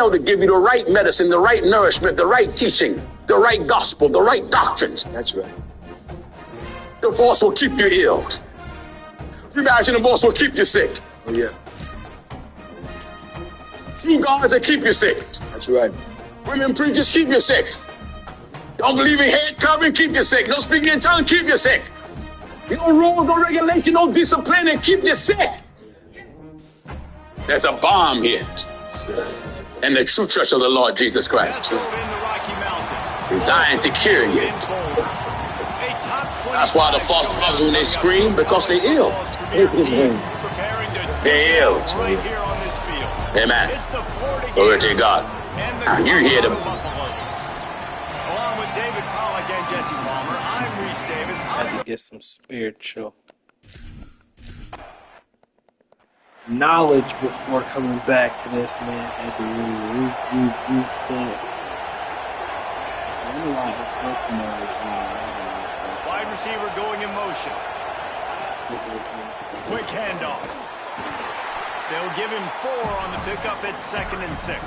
fail to give you the right medicine, the right nourishment, the right teaching, the right gospel, the right doctrines. That's right. Divorce will keep you ill. Remarriage and divorce will keep you sick. Oh, yeah. True guards will keep you sick. That's right. Women preachers keep you sick. Don't believe in head covering, keep you sick. Don't speak in tongues, keep you sick. No rules, no regulation, no discipline, and keep you sick. There's a bomb here. And the true church of the Lord Jesus Christ. Designed to cure you. That's why the false prophets, when they scream, because they're ill. They're ill. Amen. Glory to God. Now you hear them. Along with David Pollack and Jesse Palmer, I'm Reese Davis. Had to get some spiritual knowledge before coming back to this, man. Had to really reset. Wide receiver going in motion. Quick handoff. They'll give him 4 on the pickup at 2nd and 6.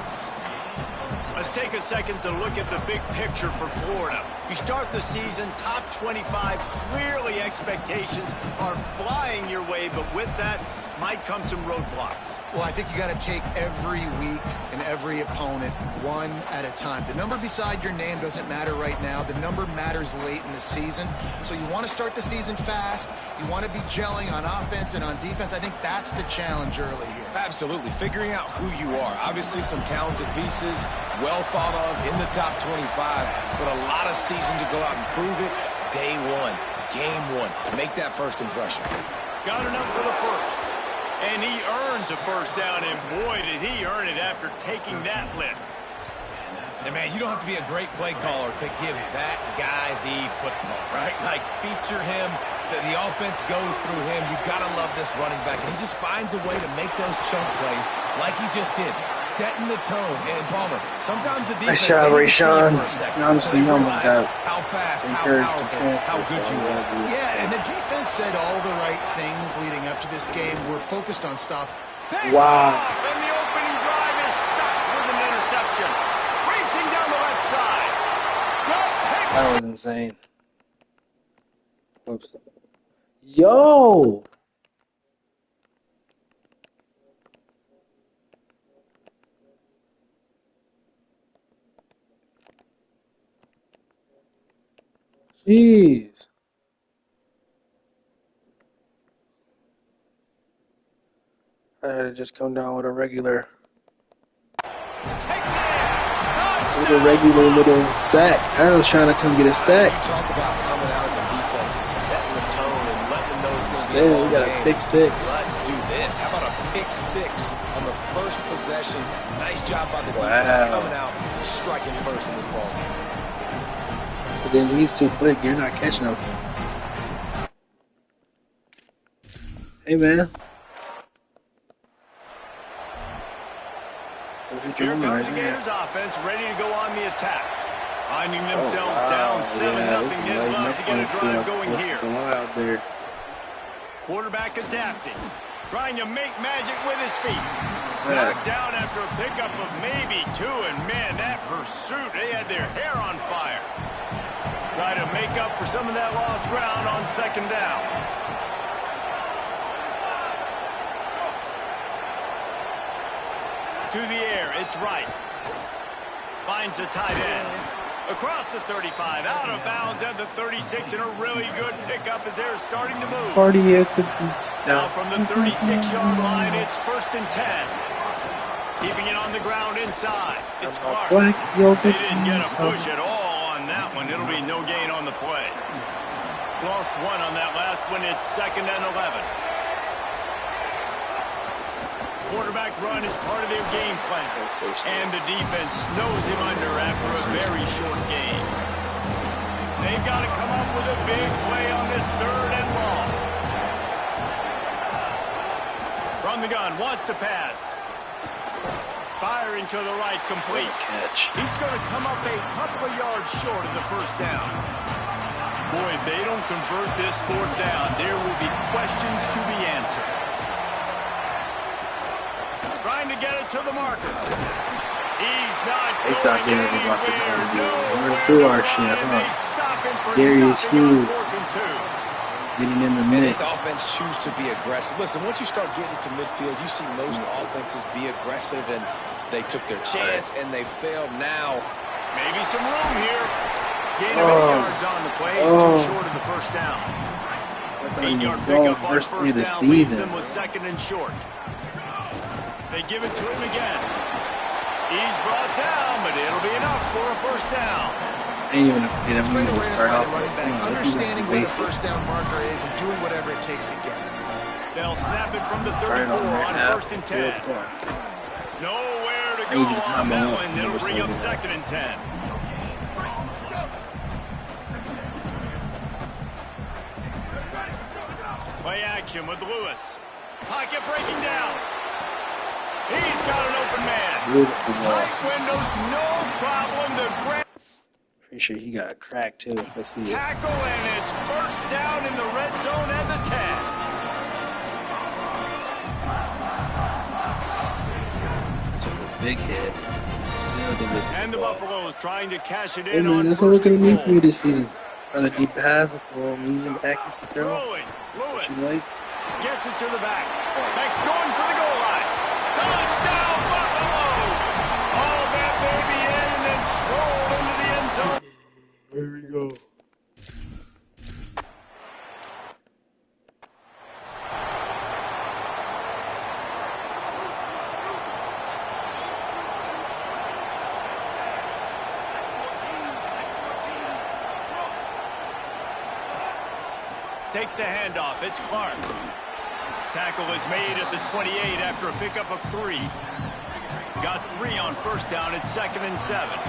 Let's take a second to look at the big picture for Florida. You start the season top 25. Clearly expectations are flying your way, but with that might come some roadblocks. Well, I think you got to take every week and every opponent one at a time. The number beside your name doesn't matter right now. The number matters late in the season. So you want to start the season fast. You want to be gelling on offense and on defense. I think that's the challenge early here. Absolutely. Figuring out who you are. Obviously some talented pieces, well thought of in the top 25, but a lot of season to go out and prove it. Day one, game one. Make that first impression. Got enough for the first. And he earns a first down, and boy, did he earn it after taking that lift. And man, you don't have to be a great play caller to give that guy the football, right? Like, feature him, the offense goes through him. You've got to love this running back, and he just finds a way to make those chunk plays like he just did, setting the tone. And Palmer, sometimes the defense, shot, Rashawn. Honestly, no one got how fast, how powerful, how good you are. Yeah, and the defense said all the right things leading up to this game. We're focused on stop. Wow. And the opening drive is stopped with an interception. Racing down the left side. That was insane. Oops. Yo! Jeez. I had to just come down with a regular little sack. I was trying to come get a sack. Talk about coming out of the defense and setting the tone and letting them know it's going to be a we got a pick 6. Let's do this. How about a pick 6 on the first possession? Nice job by the defense coming out and striking first in this ball game. But then he's too quick. You're not catching him. Hey, man. Here comes the Gators offense, ready to go on the attack. Finding themselves down 7-0. They'd love to get a drive going here. Quarterback adapting, trying to make magic with his feet. Knocked down after a pickup of maybe 2, and man, that pursuit, they had their hair on fire. Try to make up for some of that lost ground on 2nd down. To the air, it's right. Finds the tight end. Across the 35, out of bounds at the 36, and a really good pickup as they're starting to move. Party at the beach. Now from the 36-yard line, it's 1st and 10. Keeping it on the ground inside. It's Clark. They didn't get a push at all on that one. It'll be no gain on the play. Lost 1 on that last one. It's 2nd and 11. Quarterback run is part of their game plan. And the defense snows him under after a very short game. They've got to come up with a big play on this 3rd and long. From the gun, wants to pass. Firing to the right, complete. He's going to come up a couple of yards short of the 1st down. Boy, if they don't convert this 4th down, there will be questions to be answered. Trying to get it to the marker. He They thought going they in were about to there. No, run through our shit, and they huh? stop him for Darius nothing on Hughes 4th and 2. getting in the And mix. this offense choose to be aggressive. Listen, once you start getting to midfield, you see most offenses be aggressive, and they took their chance, and they failed now. Maybe some room here. Gain of 8 yards on the play. He's too short of the first down. 8-yard pickup on first down leaves them with 2nd and short. They give it to him again. He's brought down, but it'll be enough for a first down. Ain't even get him Great to awareness start by off. the running back, understanding where the first down marker is and doing whatever it takes to get it. They'll snap it from the 34 Started on on half, 1st and 10. Nowhere to go Need to on time that him up. one. It'll Never bring up slow down. 2nd and 10. Play action with Lewis. Pocket breaking down. He's got an open man. Beautiful ball. Tight windows, no problem. The grand Pretty sure he got a crack too. Let's see it. tackle, and it's first down in the red zone at the 10. Took a big hit. Still delivered And the ball. Buffaloes trying to cash it Hey in man, on that's what we're first gonna and need from you goal. this season. Run a deep pass, a slow medium accuracy throw. Throwing. What Lewis you like? gets it to the back. Back's going for the goal line. Touchdown, Buffaloes! All that baby in and then strolled into the end zone. There we go. Takes the handoff. It's Clark. Tackle is made at the 28 after a pickup of 3. Got 3 on first down at 2nd and 7.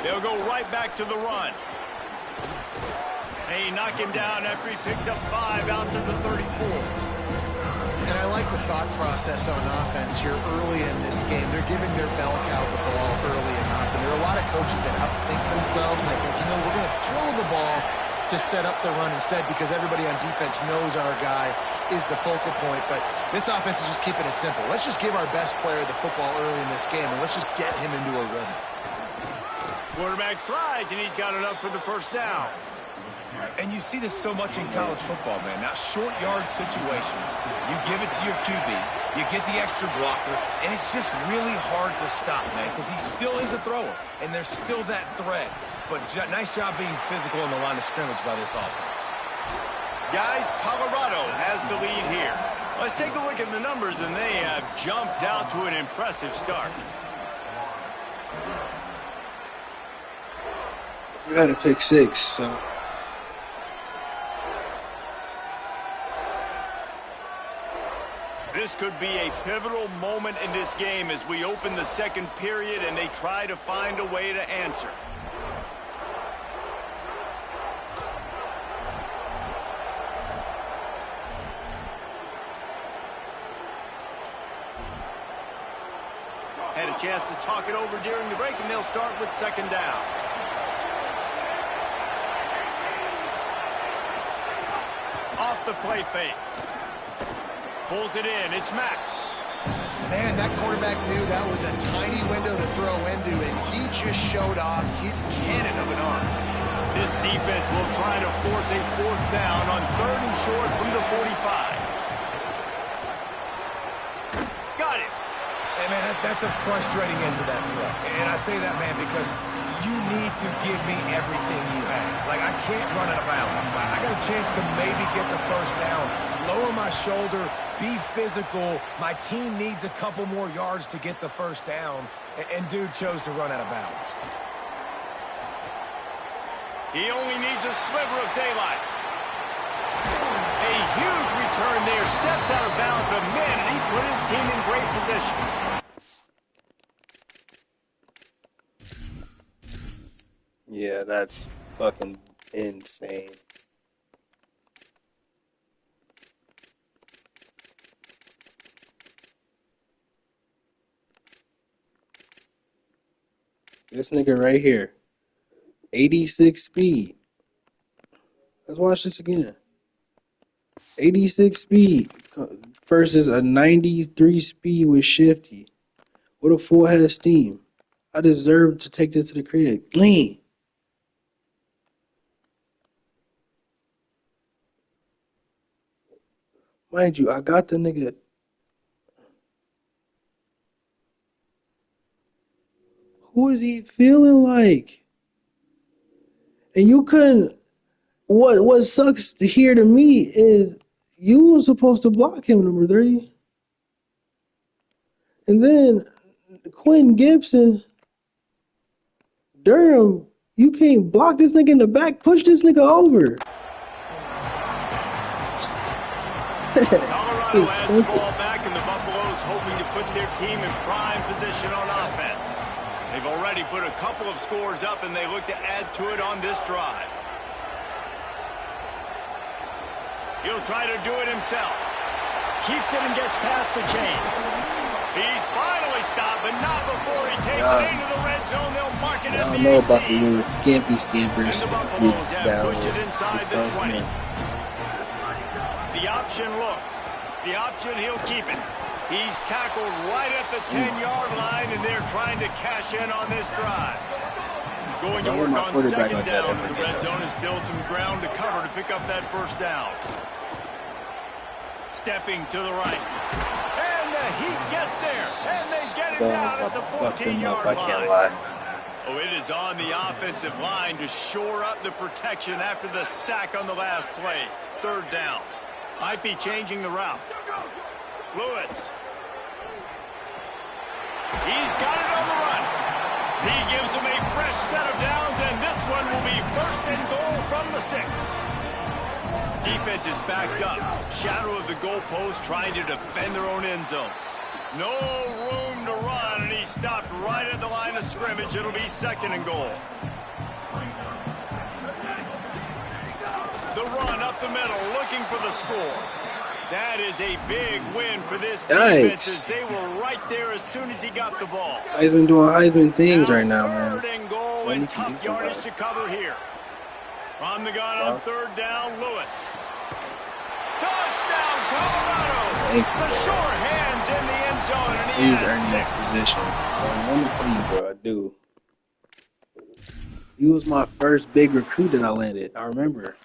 They'll go right back to the run. They knock him down after he picks up 5 out to the 34. And I like the thought process on offense here early in this game. They're giving their bell cow the ball early and often. There are a lot of coaches that outthink themselves. Like, you know, we're going to throw the ball to set up the run instead because everybody on defense knows our guy is the focal point. But this offense is just keeping it simple. Let's just give our best player the football early in this game, and let's just get him into a rhythm. Quarterback slides, and he's got enough for the first down. And you see this so much in college football, man. Now, short yard situations, you give it to your QB, you get the extra blocker, and it's just really hard to stop, man, because he still is a thrower, and there's still that threat. But nice job being physical in the line of scrimmage by this offense. Guys, Colorado has the lead here. Let's take a look at the numbers, and they have jumped out to an impressive start. We got to pick 6, so. This could be a pivotal moment in this game as we open the second period and they try to find a way to answer. Had a chance to talk it over during the break, and they'll start with 2nd down. Off the play fake. Pulls it in. It's Mack. Man, that quarterback knew that was a tiny window to throw into, and he just showed off his cannon of an arm. This defense will try to force a 4th down on 3rd and short from the 45. Got it. Hey, man, that's a frustrating end to that throw. And I say that, man, because you need to give me everything you have. Like, I can't run out of bounds. I got a chance to maybe get the first down, lower my shoulder, be physical. My team needs a couple more yards to get the first down, and dude chose to run out of bounds. He only needs a sliver of daylight. A huge return there. Steps out of bounds, but man, he put his team in great position. Yeah, that's fucking insane. This nigga right here, 86 speed. Let's watch this again. 86 speed versus a 93 speed with Shifty. With a full head of steam. I deserve to take this to the crib. Clean. Mind you, I got the nigga. Who is he feeling like? And you couldn't. What sucks to hear to me is you were supposed to block him, number 30. And then Quentin Gibson, Durham, you can't block this nigga in the back, push this nigga over. Colorado has the ball back, and the Buffaloes hoping to put their team in prime position on offense. They've already put a couple of scores up, and they look to add to it on this drive. He'll try to do it himself. Keeps it and gets past the chains. He's finally stopped, but not before he takes it into the red zone. They'll mark it at the 18. I don't know about the little scampy And scampers. the Buffaloes have pushed it inside the 20. The option look. The option, he'll keep it. He's tackled right at the 10-yard line, and they're trying to cash in on this drive. Going to work on second down in the red zone. Is still some ground to cover to pick up that first down. Stepping to the right. And the Heat gets there. And they get him down at the 14-yard line. Oh, it is on the offensive line to shore up the protection after the sack on the last play. Third down. Might be changing the route. Lewis. He's got it on the run. He gives him a fresh set of downs, and this one will be first and goal from the 6. Defense is backed up. Shadow of the goalpost trying to defend their own end zone. No room to run, and he stopped right at the line of scrimmage. It'll be second and goal. The run up the middle, looking for the score. That is a big win for this defense, as they were right there as soon as he got the ball. Heisman doing Heisman things right now, man. Third and goal, and tough yardage to cover here. From the gun on third down, Lewis. Touchdown, Colorado! The sure hands in the end zone, and he has earning 6. that position. I want to play, bro. I do. He was my first big recruit that I landed. I remember.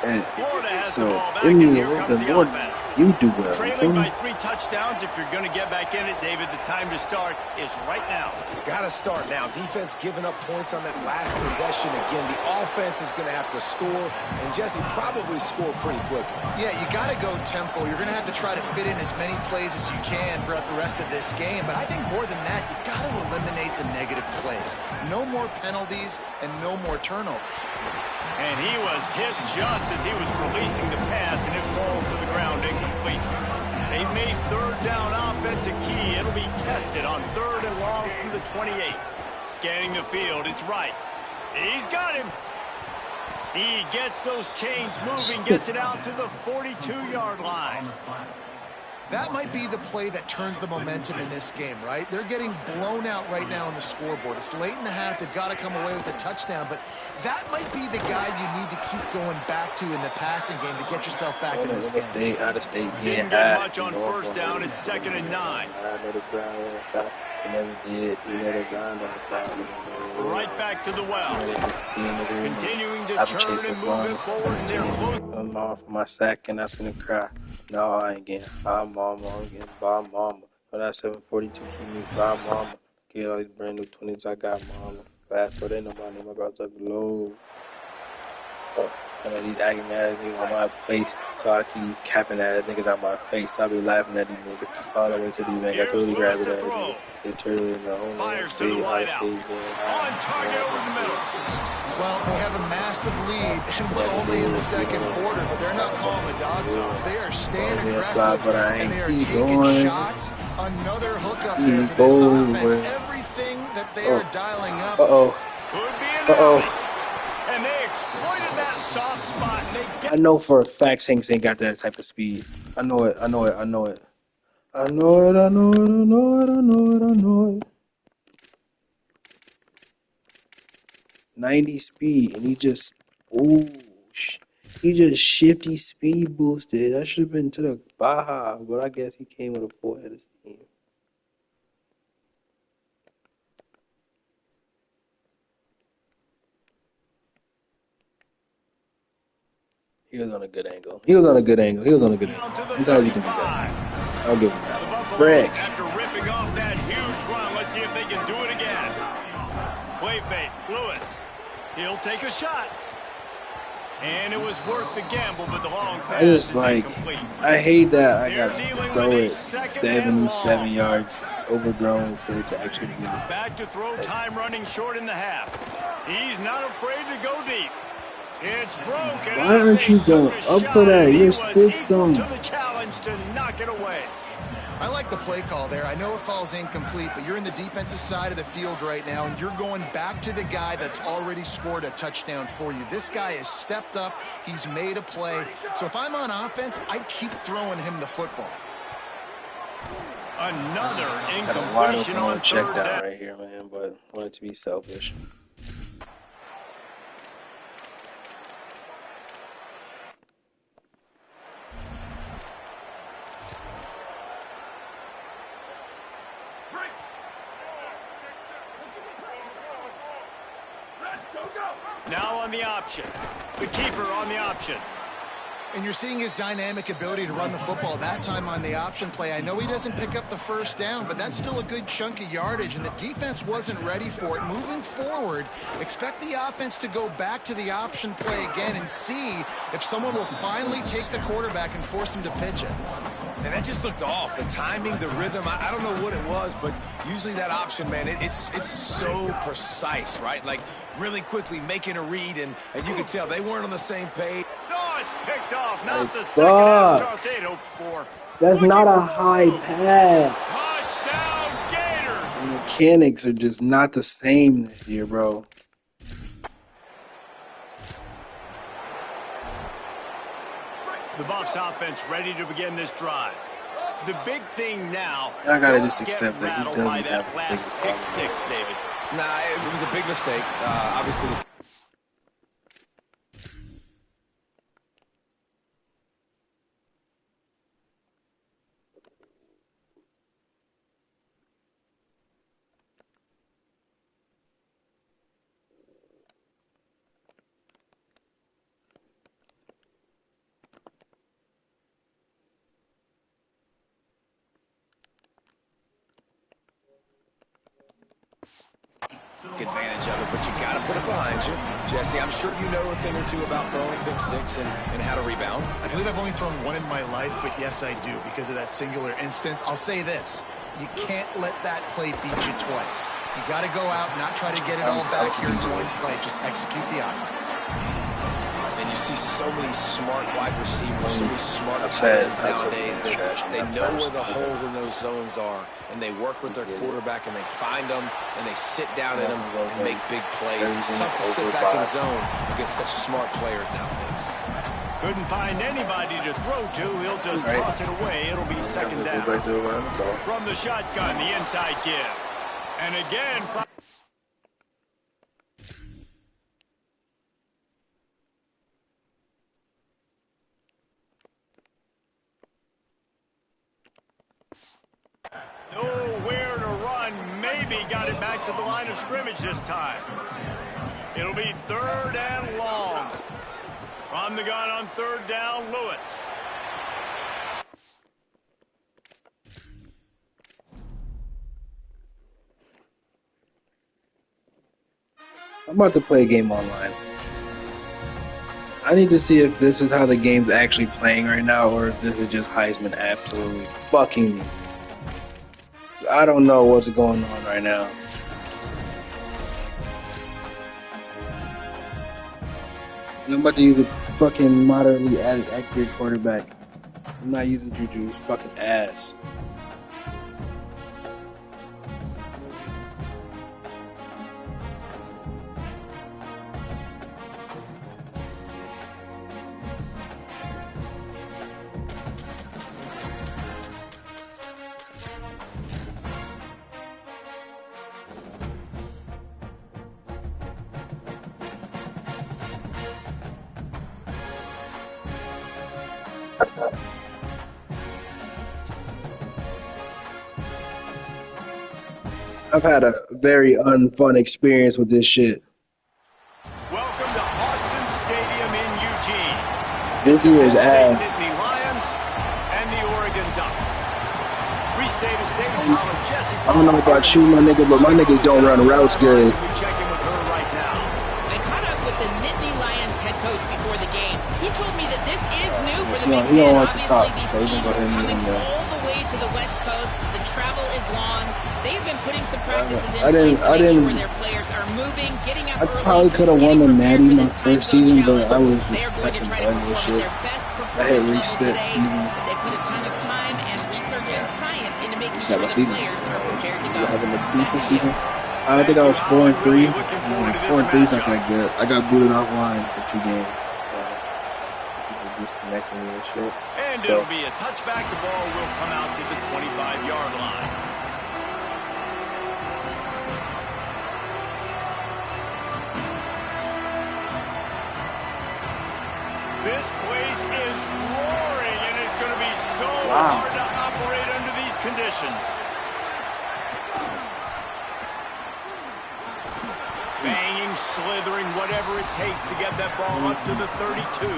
Florida has the So, ball back, it and means here comes the the Lord, offense. you do well. Trailing by 3 touchdowns. If you're going to get back in it, David, the time to start is right now. Got to start now. Defense giving up points on that last possession. Again, the offense is going to have to score, and Jesse probably score pretty quickly. Yeah, you got to go tempo. You're going to have to try to fit in as many plays as you can throughout the rest of this game. But I think more than that, you got to eliminate the negative plays. No more penalties and no more turnovers. And he was hit just as he was releasing the pass, and it falls to the ground incomplete. They made third down offense a key. It'll be tested on third and long from the 28. Scanning the field, it's right. He's got him. He gets those chains moving, gets it out to the 42-yard line. That might be the play that turns the momentum in this game, right? They're getting blown out right now on the scoreboard. It's late in the half. They've got to come away with a touchdown, but that might be the guy you need to keep going back to in the passing game to get yourself back in this game. Out of state. Didn't get much on first down. It's second and 9. Right back to the well. Continuing to turn and move it forward, and they're close. I'm off my sack and that's gonna cry. No, I ain't getting by mama. I'm getting by mama. Oh, that 742 keep me by mama. Get all these brand new 20s I got, mama. Fast, but ain't nobody in my brother's up below. And these acting ass niggas on my face, so I keep capping ass niggas on my face. I be laughing at these niggas all the way to these niggas. I totally grab it at them. They turn in the home. Fires to the wide out. On target over the middle. Well, they have a massive lead, and we're only in the second quarter, but they're not calling the dogs off. They are staying aggressive, and they are taking shots. Another hookup there for this offense. Everything that they are dialing up. Could be an and they exploited that soft spot. And they get I know for a fact Hanks ain't got that type of speed. I know it. I know it. I know it. I know it. I know it. I know it. I know it. I know it. 90 speed, and ooh, he just shifty speed boosted. That should have been to the Baja, but I guess he came with a full-headed steam. He was on a good angle. He was on a good angle. Sometimes you can do that. I'll give him that. Frick. After ripping off that huge run, let's see if they can do it again. Play fake, Lewis. He'll take a shot. And it was worth the gamble, but the long pass is incomplete. I hate that I got to throw it 77 yards overgrown for it to actually be. Back to throw, time running short in the half. He's not afraid to go deep. It's broken. Why aren't you going up for that? You're 6-0. To the challenge to knock it away. I like the play call there. I know it falls incomplete, but you're in the defensive side of the field right now, and you're going back to the guy that's already scored a touchdown for you. This guy has stepped up. He's made a play. So if I'm on offense, I keep throwing him the football. Another incompletion on check third down down. right here, man, but wanted to be selfish. Now on the option. The keeper on the option. And you're seeing his dynamic ability to run the football that time on the option play. I know he doesn't pick up the first down, but that's still a good chunk of yardage, and the defense wasn't ready for it. Moving forward, expect the offense to go back to the option play again and see if someone will finally take the quarterback and force him to pitch it. And that just looked off. The timing, the rhythm, I don't know what it was, but usually that option, man, it's so precise, right? Like really quickly making a read, and you could tell they weren't on the same page. Oh, it's picked off. Not the second half start they'd hoped for. That's not a high pass. Touchdown, Gators. The mechanics are just not the same this year, bro. The Buffs offense ready to begin this drive. The big thing now, I gotta don't just get accept that he rattled doesn't by that have a last big pick problem. six, David. Nah, it was a big mistake. Obviously, take advantage of it, but you got to put it behind you. Jesse, I'm sure you know a thing or two about throwing pick six and how to rebound. I believe I've only thrown one in my life, but yes, I do because of that singular instance. I'll say this. You can't let that play beat you twice. You got to go out, not try to get it all back here in one play. Just execute the offense. And you see so many smart wide receivers, so many smart tight ends nowadays. They know where the holes in those zones are, and they work with their quarterback, and they find them, and they sit down in them and make big plays. It's tough to sit back in zone against such smart players nowadays. Couldn't find anybody to throw to. He'll just toss it away. It'll be second down. From the shotgun, the inside give. And again, nowhere to run. Maybe got it back to the line of scrimmage this time. It'll be third and long. From the gun on third down, Lewis. I'm about to play a game online. I need to see if this is how the game's actually playing right now, or if this is just Heisman absolutely fucking me. I don't know what's going on right now. And I'm about to use a fucking moderately accurate quarterback. I'm not using Juju, he's fucking ass. I've had a very unfun experience with this shit. Welcome to Hartson Stadium in Eugene. This year's ass. Nittany Lions and the Oregon Ducks. Free State College, Jesse. I don't know about you, my nigga, but my niggas don't run routes good. We check in with her right now. I caught up with the Nittany Lions head coach before the game. He told me that this is new for the Big He Ten. don't want to talk, Obviously, so these we teams can go are ahead and coming all the way to the West Coast. The travel is long. They've been putting some practices in I place to make didn't- sure their players are moving, getting up I early, probably could have won getting the prepared Natty for my this first time zone season, but challenge. I was They just are going to pressing try to buttons and perform at shit. their best I performance hit level reset today, season. but they put a ton of time and research and science into making Except sure my the season. players are prepared to go. Having a decent season. I think I was 4-3. 4-3 is not that good. I got booted offline for 2 games. People disconnecting me and shit. And So, it'll be a touchback. The ball will come out to the 25-yard line. This place is roaring, and it's going to be so hard to operate under these conditions. Banging, slithering, whatever it takes to get that ball up to the 32.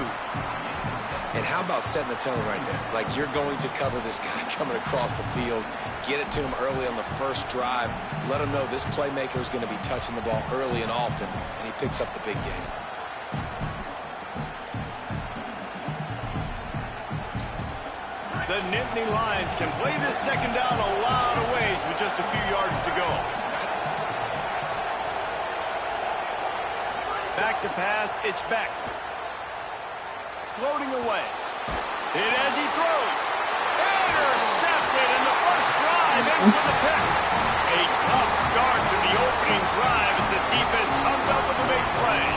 And how about setting the tone right there? Like, you're going to cover this guy coming across the field, get it to him early on the first drive, let him know this playmaker is going to be touching the ball early and often, and he picks up the big game. The Nittany Lions can play this second down a lot of ways with just a few yards to go. Back to pass, it's Beck. Floating away. Hit as he throws. Intercepted in the first drive. Ends with a pick. A tough start to the opening drive as the defense comes up with a big play.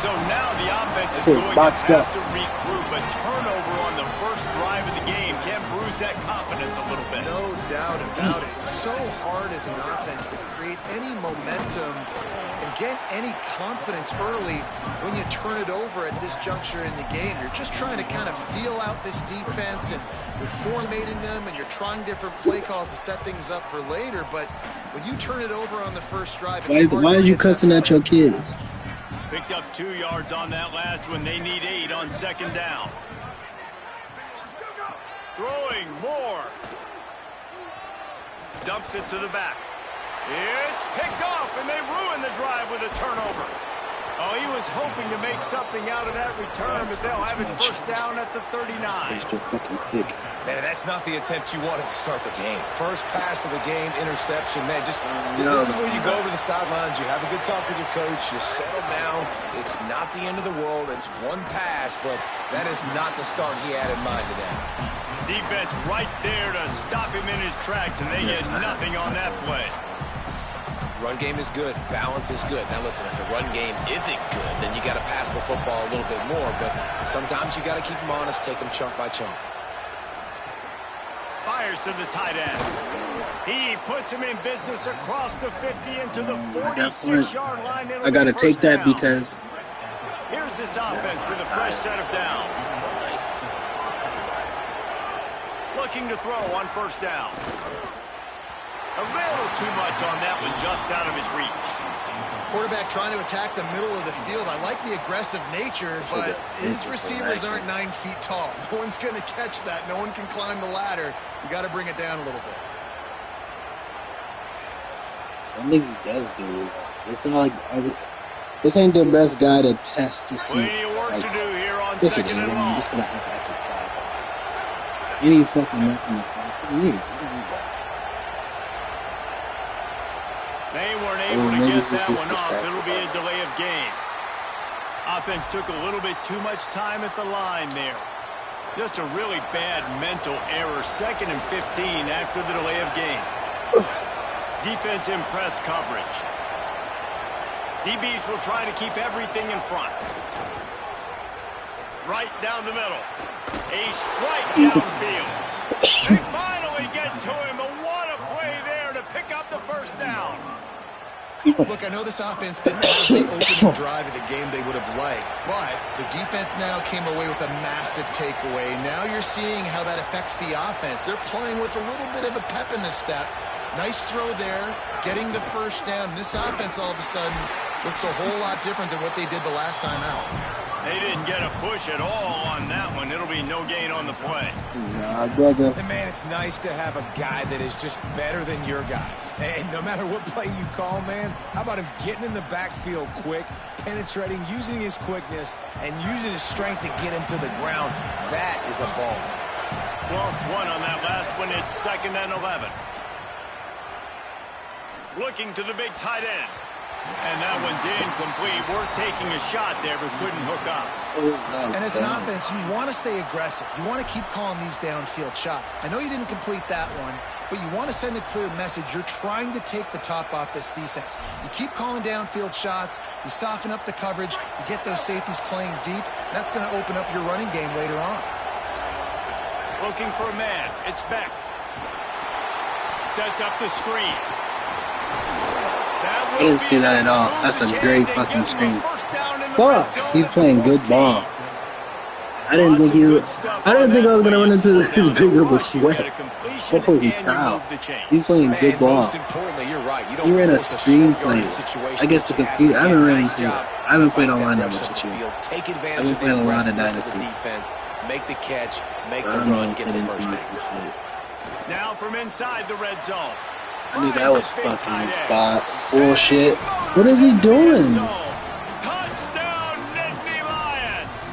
So now the offense is going to have to regroup. A turnover on the first drive of the game can bruise that confidence a little bit. No doubt about it. It's so hard as an offense to create any momentum and get any confidence early when you turn it over at this juncture in the game. You're just trying to kind of feel out this defense, and you're formatting them, and you're trying different play calls to set things up for later. But when you turn it over on the first drive, it's why are you cussing at your kids? Picked up 2 yards on that last one. They need 8 on second down. Throwing more. Dumps it to the back. It's picked off, and they ruin the drive with a turnover. Oh, he was hoping to make something out of that return, but they'll have it first down at the 39. Extra fucking pick. Man, that's not the attempt you wanted to start the game. First pass of the game, interception. Man, just this is where you go over the sidelines. You have a good talk with your coach. You settle down. It's not the end of the world. It's one pass, but that is not the start he had in mind today. Defense right there to stop him in his tracks, and they get nothing on that play. Run game is good. Balance is good. Now, listen, if the run game isn't good, then you got to pass the football a little bit more. But sometimes you got to keep them honest, take them chunk by chunk. Fires to the tight end. He puts him in business across the 50 into the 46-yard line. I got to take that because here's this offense with a fresh set of downs. Looking to throw on first down. A little too much on that one, just out of his reach. Quarterback trying to attack the middle of the field. I like the aggressive nature, but his receivers aren't 9 feet tall. No one's going to catch that. No one can climb the ladder. You got to bring it down a little bit. I think he does, dude. It's not like this ain't the best guy to test to see. Plenty of work to do here on This second and long. I'm just gonna have to actually try. Any fucking nothing. They weren't able to get that one off. It'll be a delay of game. Offense took a little bit too much time at the line there. Just a really bad mental error. 2nd and 15 after the delay of game. Defense in press coverage. DBs will try to keep everything in front. Right down the middle. A strike downfield. They finally get to him, but what a play there to pick up the first down. Look, I know this offense didn't have the opening drive of the game they would have liked, but the defense now came away with a massive takeaway. Now you're seeing how that affects the offense. They're playing with a little bit of a pep in the step. Nice throw there, getting the first down. This offense all of a sudden looks a whole lot different than what they did the last time out. They didn't get a push at all on that one. It'll be no gain on the play. Nah, brother. And man, it's nice to have a guy that is just better than your guys. And no matter what play you call, man, how about him getting in the backfield quick, penetrating, using his quickness, and using his strength to get him to the ground. That is a ball. Lost one on that last one. It's 2nd and 11. Looking to the big tight end. And that one's incomplete. Worth taking a shot there, but couldn't hook up. And as an offense, you want to stay aggressive. You want to keep calling these downfield shots. I know you didn't complete that one, but you want to send a clear message. You're trying to take the top off this defense. You keep calling downfield shots. You soften up the coverage. You get those safeties playing deep. That's going to open up your running game later on. Looking for a man. It's Beck. Sets up the screen. I didn't see that at all. That's a great fucking screen. Fuck, he's playing good ball. I didn't think I was gonna run into this big of a sweat. Holy cow, he's playing good ball. He ran a screenplay. I guess the computer. I haven't played online that much this year. I've been playing a lot of Dynasty. Make the catch, make the run, get the first down. Now from inside the red zone. I knew that was fucking bullshit. What is he doing? Touchdown, Nittany Lions!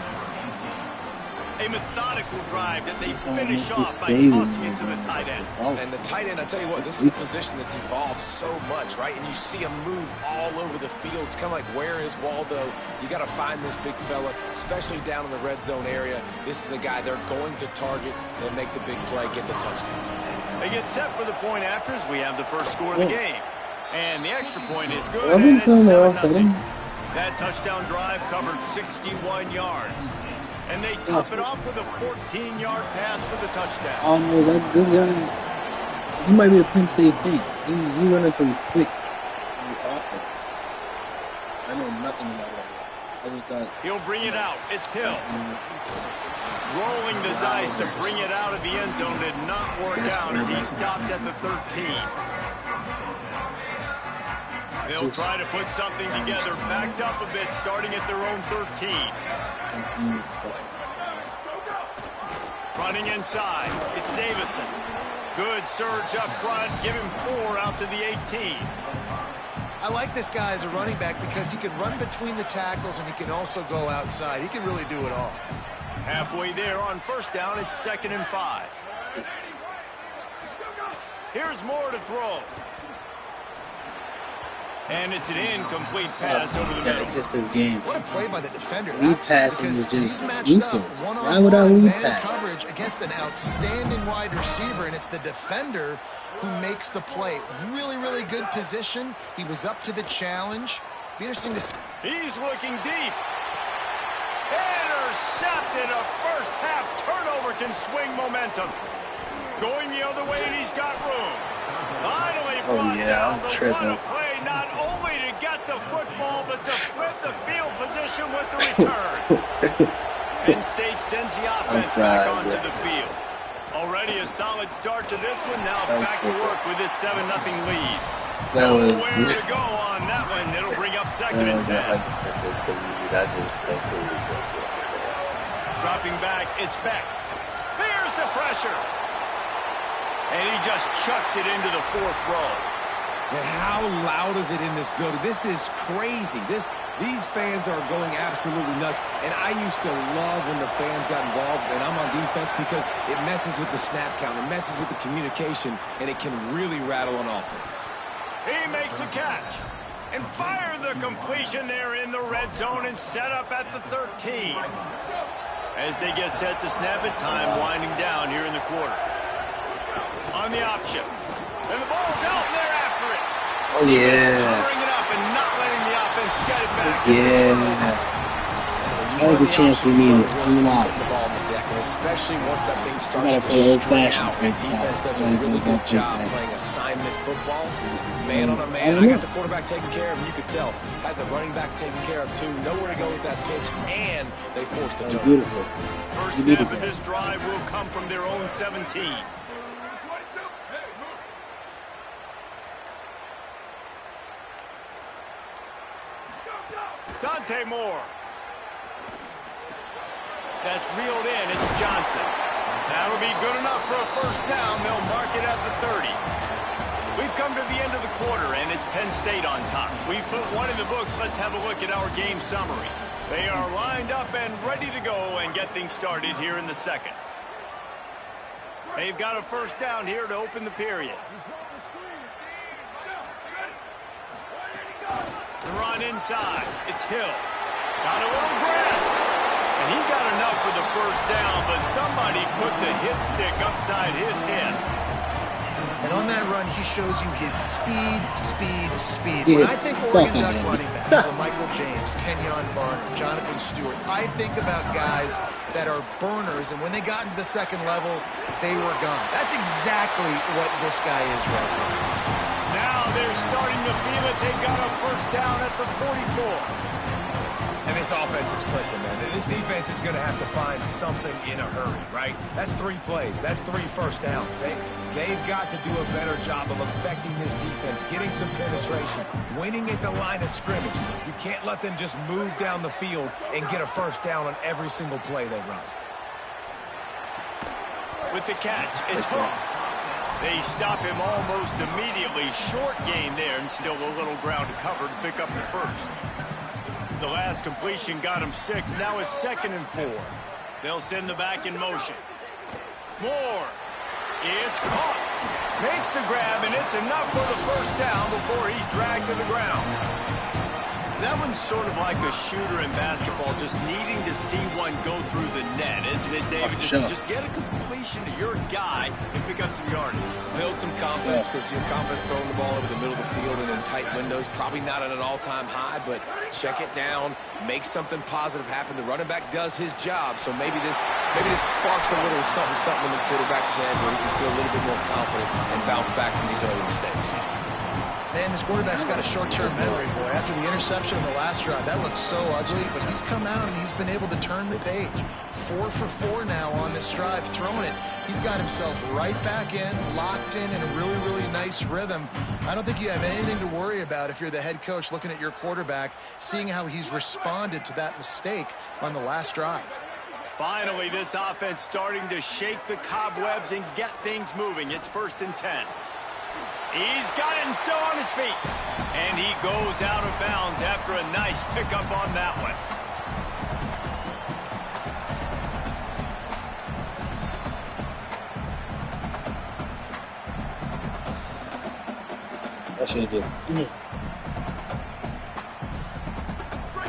A methodical drive that they finish off by tossing it to the tight end. And the tight end, I tell you what, this is a position that's evolved so much, right? And you see him move all over the field. It's kind of like, where is Waldo? You got to find this big fella, especially down in the red zone area. This is the guy they're going to target and make the big play, get the touchdown. They get set for the point after as we have the first score of the game. And the extra point is good. That touchdown drive covered 61 yards. And they top it off with a 14-yard pass for the touchdown. Oh no, that good guy. He might be a Penn State fan. He running from quick offense. I know nothing about that. He'll bring it out. It's Hill. Rolling the dice to bring it out of the end zone did not work out as he stopped at the 13. They'll try to put something together, backed up a bit, starting at their own 13. Running inside, it's Davison. Good surge up front, give him 4 out to the 18. I like this guy as a running back because he can run between the tackles and he can also go outside. He can really do it all. Halfway there on first down, it's 2nd and 5. Here's more to throw. And it's an incomplete pass over the middle. That's just his game. What a play by the defender. Lead passing is just useless. Why would I lead pass? Coverage against an outstanding wide receiver, and it's the defender who makes the play. Really, really good position. He was up to the challenge. Be interesting to see. He's looking deep. Intercepted. A first half turnover can swing momentum. Going the other way, and he's got room. Finally brought down the one play, not only to get the football, but to flip the field position with the return. Penn State sends the offense back onto the field. Already a solid start to this one. Now back to work with this 7-0 lead. Nowhere to go on that one. It'll bring up 2nd and 10. Dropping back, it's Beck. There's the pressure. And he just chucks it into the 4th row. And how loud is it in this building? This is crazy. These fans are going absolutely nuts. And I used to love when the fans got involved, and I'm on defense, because it messes with the snap count. It messes with the communication, and it can really rattle on offense. He makes a catch. And fire the completion there in the red zone and set up at the 13. As they get set to snap it, time winding down here in the quarter. On the option. And the ball's out, and they're after it. Oh, yeah. Covering it up and not letting the offense get it back. Yeah. That was the chance we needed. and especially once that thing starts to string out, the defense does a really good job playing assignment football. Man on a man, I got the quarterback taken care of, and you could tell. Had the running back taken care of, too. Nowhere to go with that pitch, and they forced the turnover. Beautiful. First snap of this drive will come from their own 17. Dante Moore. That's reeled in. It's Johnson. That'll be good enough for a first down. They'll mark it at the 30. We've come to the end of the quarter, and it's Penn State on top. We've put one in the books. Let's have a look at our game summary. They are lined up and ready to go and get things started here in the second. They've got a first down here to open the period. The run inside. It's Hill. Got a little grass. And he got enough for the first down, but somebody put the hit stick upside his head. And on that run, he shows you his speed. When I think Oregon Duck running backs, Michael James, Kenyon Barner, Jonathan Stewart, I think about guys that are burners, and when they got into the second level, they were gone. That's exactly what this guy is right now. Now they're starting to feel it. They've got a first down at the 44. And this offense is clicking, man. This defense is going to have to find something in a hurry, right? That's 3 plays. That's 3 first downs. They've got to do a better job of affecting this defense, getting some penetration, winning at the line of scrimmage. You can't let them just move down the field and get a first down on every single play they run. With the catch, it's Hooks. They stop him almost immediately. Short gain there, and still a little ground to cover to pick up the first. The last completion got him 6. Now it's 2nd and 4. They'll send the back in motion. Moore. It's caught. Makes the grab, and it's enough for the first down before he's dragged to the ground. That one's sort of like a shooter in basketball, just needing to see one go through the net, isn't it, David? Just get a completion to your guy and pick up some yardage. Build some confidence, because your confidence throwing the ball over the middle of the field and in tight windows, probably not at an all-time high, but check it down, make something positive happen. The running back does his job, so maybe this sparks a little something in the quarterback's head where he can feel a little bit more confident and bounce back from these early mistakes. Man, this quarterback's got a short-term memory, boy. After the interception in the last drive, that looked so ugly, but he's come out and he's been able to turn the page. 4 for 4 now on this drive, throwing it. He's got himself right back in, locked in a really, really nice rhythm. I don't think you have anything to worry about if you're the head coach looking at your quarterback, seeing how he's responded to that mistake on the last drive. Finally, this offense starting to shake the cobwebs and get things moving. It's 1st and 10. He's got it and still on his feet. And he goes out of bounds after a nice pickup on that one. That should have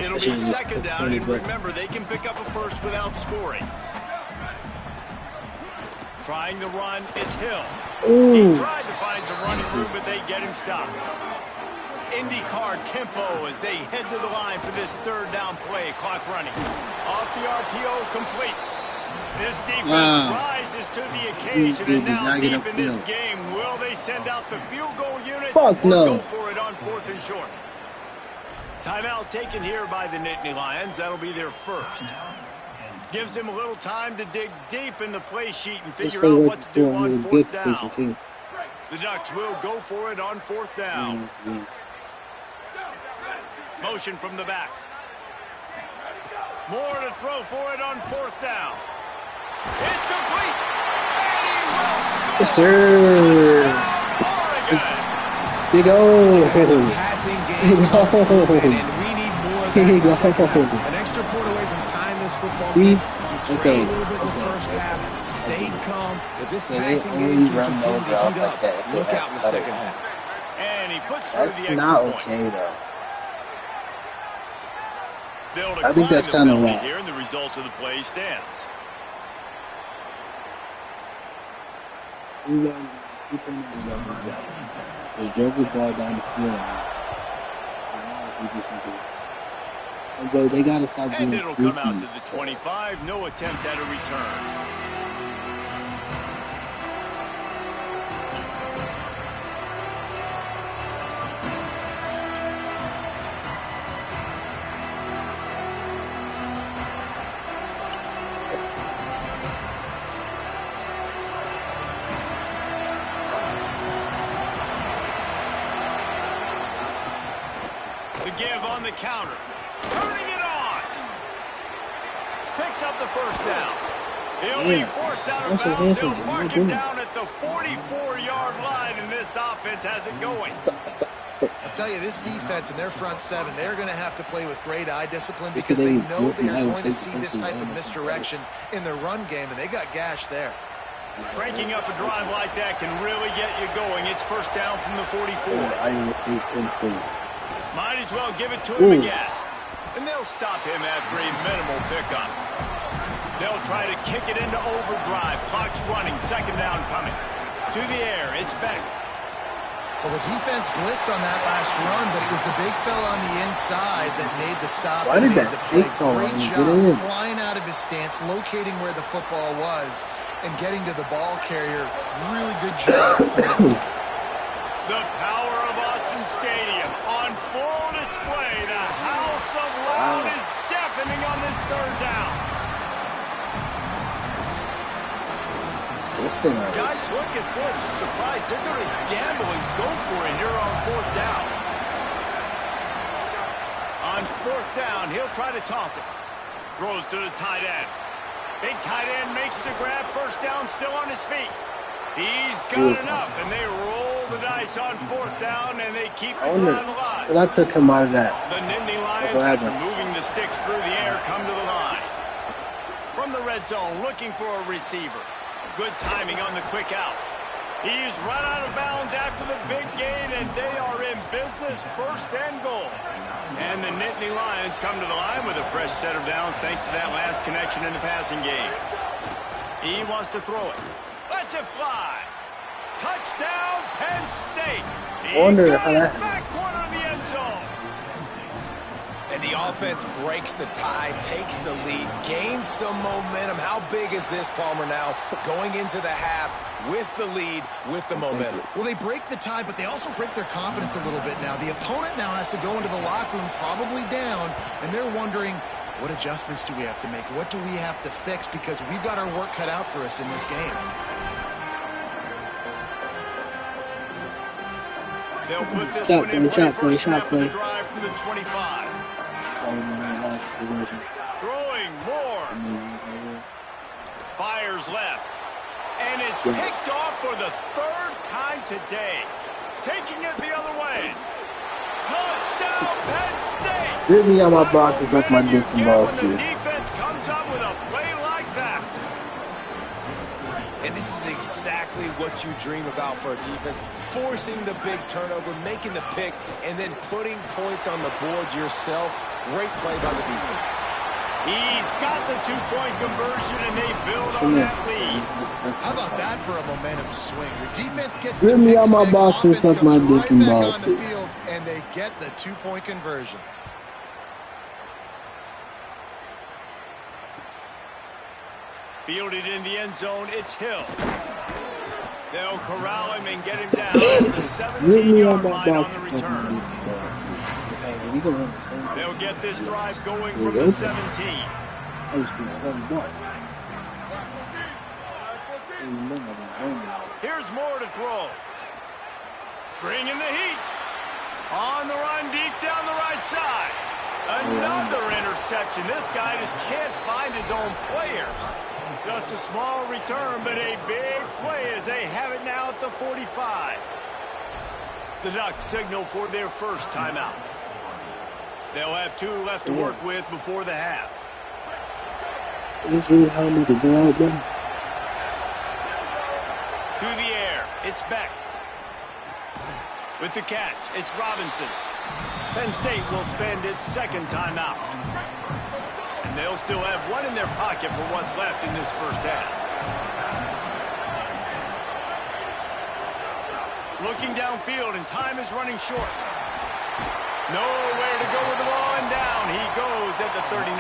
It'll be 2nd down, and remember, they can pick up a first without scoring. Trying the run, it's Hill. Ooh. He tried to find some running room, but they get him stopped. IndyCar tempo as they head to the line for this 3rd down play. Clock running. Off the RPO, complete. This defense rises to the occasion, and now deep in this game, will they send out the field goal unit? Fuck or no. Go for it on 4th and short. Timeout taken here by the Nittany Lions. That'll be their first. Gives him a little time to dig deep in the play sheet and figure out what to do on 4th down. The Ducks will go for it on 4th down. Motion from the back. More to throw for it on 4th down. It's complete. And he will score. Yes, sir. Big O. Passing game. And we need more of that. An extra point away from tying this football game. You trailed a little bit in the first half, stayed calm. If this passing game can continue to heat up, look out in the second half. And he puts through the extra point. That's not okay, though. I think that's kind of whack. Here, and the result of the play stands. They drove the ball down the field. Bro, they gotta stop And being it'll come out freaky. to the 25. No attempt at a return. The give on the counter. Turning it on. Picks up the first down. He'll be forced out of bounds. They'll mark him down at the 44-yard line, and this offense has it going. I'll tell you, this defense and their front seven, they're going to have to play with great eye discipline because they know they are going to see this type of misdirection in their run game, and they got gashed there. Cranking up a drive like that can really get you going. It's first down from the 44. Iowa State, Penn State. Might as well give it to him again. And they'll stop him after a minimal pickup. They'll try to kick it into overdrive. Clock's running. Second down coming. To the air. It's Beck. Well, the defense blitzed on that last run, but it was the big fella on the inside that made the stop. Why did that take so long Great to get job in? flying out of his stance, locating where the football was, and getting to the ball carrier. Really good job. The power of Autzen Stadium on full display. The house of loud is deafening on this third down. Guys, look at this. I'm surprised they're going to gamble and go for it here on fourth down. On fourth down, he'll try to toss it. Throws to the tight end. Big tight end makes the grab. First down, still on his feet. He's got enough, and they roll the dice on fourth down, and they keep the drive alive. Well, I took him out of that. The Nittany Lions, after moving the sticks through the air, come to the line. From the red zone, looking for a receiver. Good timing on the quick out. He's run out of bounds after the big gain, and they are in business, first and goal. And the Nittany Lions come to the line with a fresh set of downs thanks to that last connection in the passing game. He wants to throw it. Lets it fly. Touchdown, Penn State. He Wonder got how it that back corner of the end zone. And the offense breaks the tie, takes the lead, gains some momentum. How big is this, Palmer, now? Going into the half with the lead, with the momentum. Well, they break the tie, but they also break their confidence a little bit now. The opponent now has to go into the locker room probably down, and they're wondering, what adjustments do we have to make? What do we have to fix? Because we've got our work cut out for us in this game. They'll put this one in play for a snap of the drive from the 25. Throwing more. Fires left. And it's picked off for the third time today. Taking it the other way. Touchdown, Penn State. Get me on my box and suck my dick and balls too. The defense comes up with a play like that. And this is exactly what you dream about for a defense. Forcing the big turnover, making the pick, and then putting points on the board yourself. Great play by the defense. He's got the two-point conversion, and they build on that lead. How about that for a momentum swing? The defense gets Get the me pick on my six, box and offense suck my comes dick right and back balls on too. the field, and they get the two-point conversion. Fielded in the end zone, it's Hill. They'll corral him and get him down at the 17-yard line on the return. They'll get this drive going from the 17. Here's more to throw. Bringing the heat. On the run, deep down the right side. Another interception. This guy just can't find his own players. Just a small return, but a big play as they have it now at the 45. The Ducks signal for their first timeout. They'll have 2 left to work with before the half. This is how me to go out there. To the air, it's Beck. With the catch, it's Robinson. Penn State will spend its second timeout. And they'll still have one in their pocket for what's left in this first half. Looking downfield, and time is running short. Nowhere to go with the ball, and down he goes 39.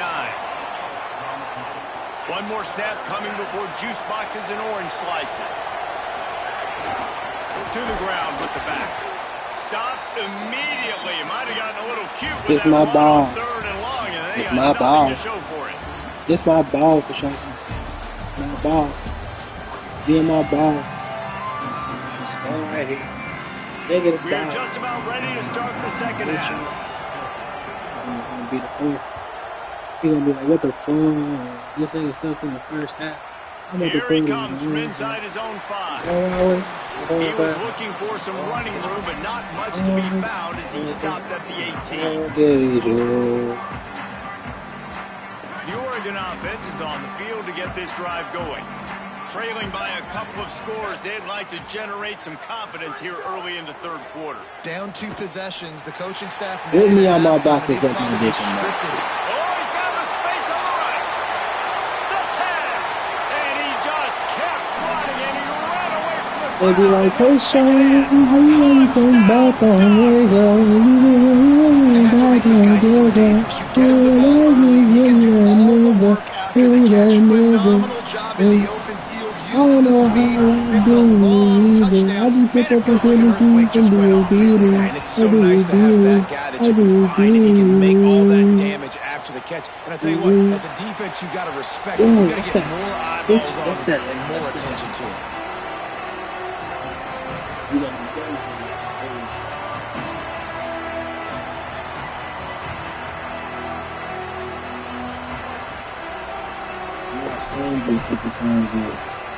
One more snap coming before juice boxes and orange slices. To the ground with the back. Stopped immediately. Might have gotten a little cute with It's that my run ball. on 3rd and long, and they It's got my nothing ball. to show for it. It's my ball for sure. It's my ball. Be my ball. It's all right here. Nigga, it's We're just about ready to start the second half. He's gonna be the fourth. He's gonna be like, what the fuck? This nigga sucked in the first half. I'm at the Here he fourth. comes from inside his own 5. He He was looking for some running room, but not much to be found as he stopped at the 18. The Oregon offense is on the field to get this drive going. Trailing by a couple of scores, they'd like to generate some confidence here early in the 3rd quarter. Down 2 possessions, the coaching staff. Give me all my halftime, boxes they up in probably addition, man. scripted. Oh, he found a space on the right. The 10. And he just kept running, and he ran away from the They be crowd. like, hey, Sean, how you anything back on where you go? And that's what makes this guy so dangerous. You get him the ball early, he can do all the work after the catch. Phenomenal job in the open field. Uses the speed. It's a long touchdown. Man, it feels like an earthquake just went off here. And it's so nice to have that guy that you can find, and he can make all that damage after the catch. And I tell you what, as a defense, you got to respect him. You got to get more eyeballs on him and more attention to him.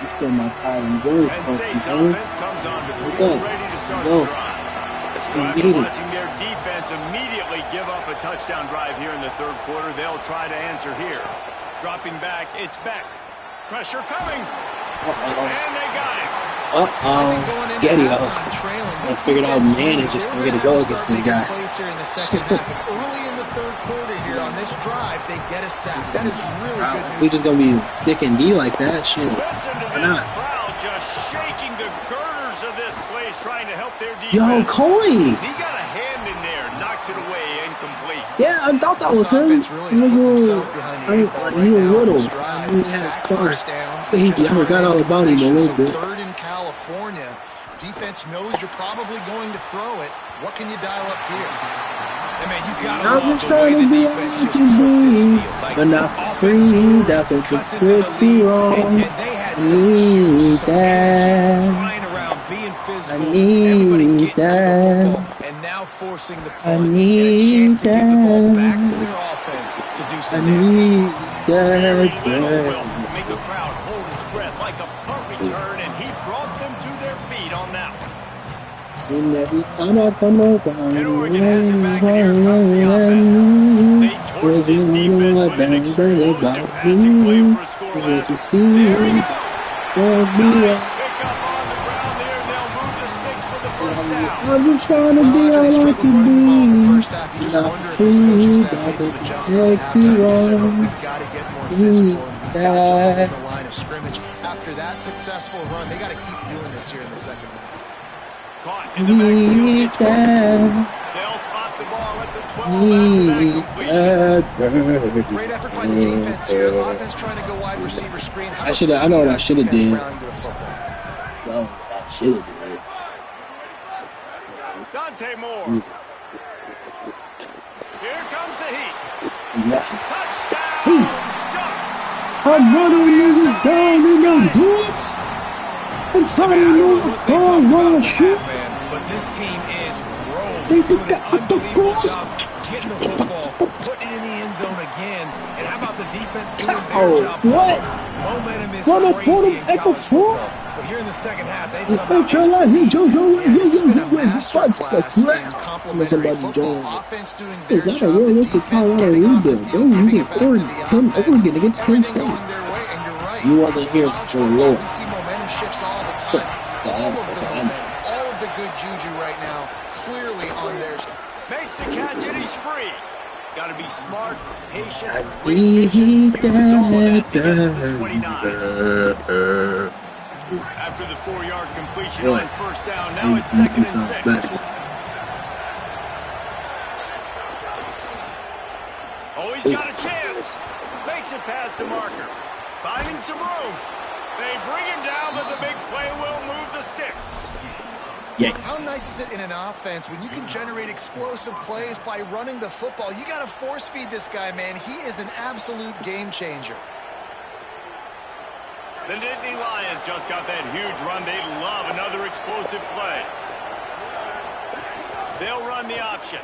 He's still my pride and glory. Penn State's offense comes on the field ready to start the drive. After watching their defense immediately give up a touchdown drive here in the 3rd quarter, they'll try to answer here. Dropping back, it's Beck. Pressure coming. And they got him. Getty I figured out man is just going to go against this guy. Here in the second half. Early in the 3rd quarter here on this drive, they get a sack. That is really good news. We just going to be sticking D like that. Shit. Listen to Why this not? crowd just shaking the girders of this place, trying to help their defense. Yo, Coley! He got a hand in there, knocks it away, incomplete. Yeah, I thought that was him. He was little. He had a star. So I forgot all about him a little bit. 3rd in California. Defense knows you're probably going to throw it. What can you dial up here? Hey man, you gotta I'm love just the way trying the to be defense all I just can took this be, field. Like, but not offense free. scores, That's what cuts the into the pretty lead, wrong. and they had I some need juice, some energy, that. flying around, being physical, I need everybody getting to the that. football, and now forcing the I punt, and a need chance to give the ball that. back to their offense to do I some damage. need Very that. little will make a crowd hold its breath like a punt return, and he brought them to their feet on that one. And every time I come around, And Oregon has it back, and here comes the offense. They torched this defense with an explosive passing play for a score last. There he goes. Nice pickup on the ground there. They'll move the sticks for the first down. I'm just trying to be all I can be. Not free, that's what protect you wrong. We've got to get more physical, and we've got to hold the line of scrimmage. After that successful run, they got to keep doing this here in the second half. Caught in the backfield. It's Cook. That. They'll spot the ball at the 12 after that completion. Great effort by the defense here. The offense trying to go wide receiver screen. How I should have. I know what I should have did. rounding to the football? I should have did. Dante Moore. Here comes the heat. Yeah. Touchdown. Ducks. I'm running niggas down in the woods. I'm trying to know call one shoot. Man, but this team is They rolling, doing got an the unbelievable cross. job getting the football, putting it in the end zone again. And how about the defense doing their Oh, job? what? Momentum is Wanna crazy put him in at the college four? football. But here in the second half, they've It's come out your and life. seized it. This has been a master class in Somebody complementary football. join. Offense doing It's their not a job. The realistic defense Colorado getting off the rebuild. field, They're giving using it back to the offense. Oregon against Penn Everything State. going their way, and you're right. You wasn't here College for the football, Lord. we see momentum shifts all the time. All of the momentum, all of the good juju right now, clearly on their side. Makes the catch and he's free. Got to be smart, patient, Need patient. Because it's all of that to get to the that. 29. After the 4-yard completion on first down, now it's 2nd and 6. Oh, Oh, he's got a chance. Makes it past the marker. Finding some room. They bring him down, but the big play will move the sticks. How nice is it in an offense when you can generate explosive plays by running the football? You got to force feed this guy, man. He is an absolute game changer. The Nittany Lions just got that huge run. They love another explosive play. They'll run the option.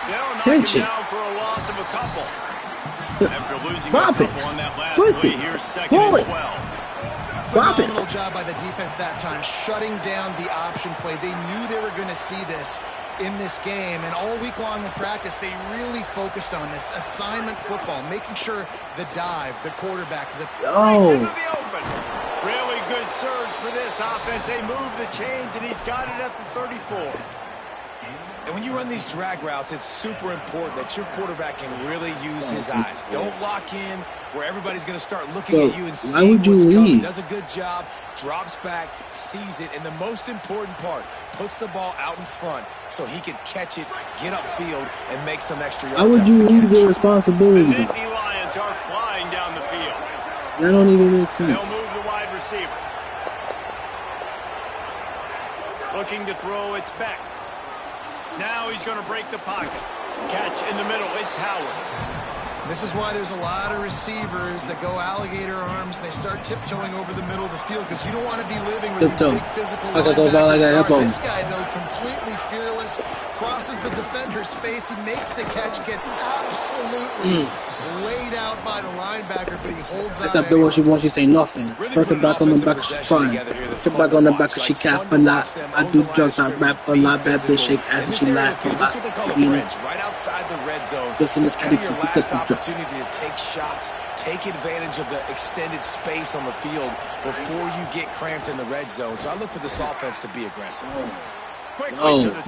They'll knock him down for a loss of a couple. After losing a couple on that last play, here's second and 12. Phenomenal job by the defense that time, shutting down the option play. They knew they were going to see this in this game, and all week long in practice, they really focused on this assignment football, making sure the dive, the quarterback, the into the open. Really good surge for this offense. They move the chains, and he's got it at the 34. And when you run these drag routes, it's super important that your quarterback can really use his eyes. Don't lock in where everybody's going to start looking at you and see what's coming. Does a good job, drops back, sees it, and the most important part, puts the ball out in front so he can catch it, get upfield, and make some extra yards. How would you leave your responsibility? The Nittany Lions are flying down the field. That don't even make sense. They'll move the wide receiver. Looking to throw, it's back. Now he's going to break the pocket. Catch in the middle. It's Howard. This is why there's a lot of receivers that go alligator arms. They start tiptoeing over the middle of the field because you don't want to be living with these big physical linebackers. This guy, though, completely fearless, crosses the defender's face. He makes the catch, gets absolutely laid out by the linebacker, but he holds That's a bit what she wants. She say nothing. Turn it back on the back, she fine. Turn back on the back, she cap a lot. I do drugs, I rap a lot. Bad bitch shake ass and she laugh a lot. This is what they call a fringe, right outside the red zone. It's kind of your last opportunity to take shots, take advantage of the extended space on the field before you get cramped in the red zone. So I look for this offense to be aggressive.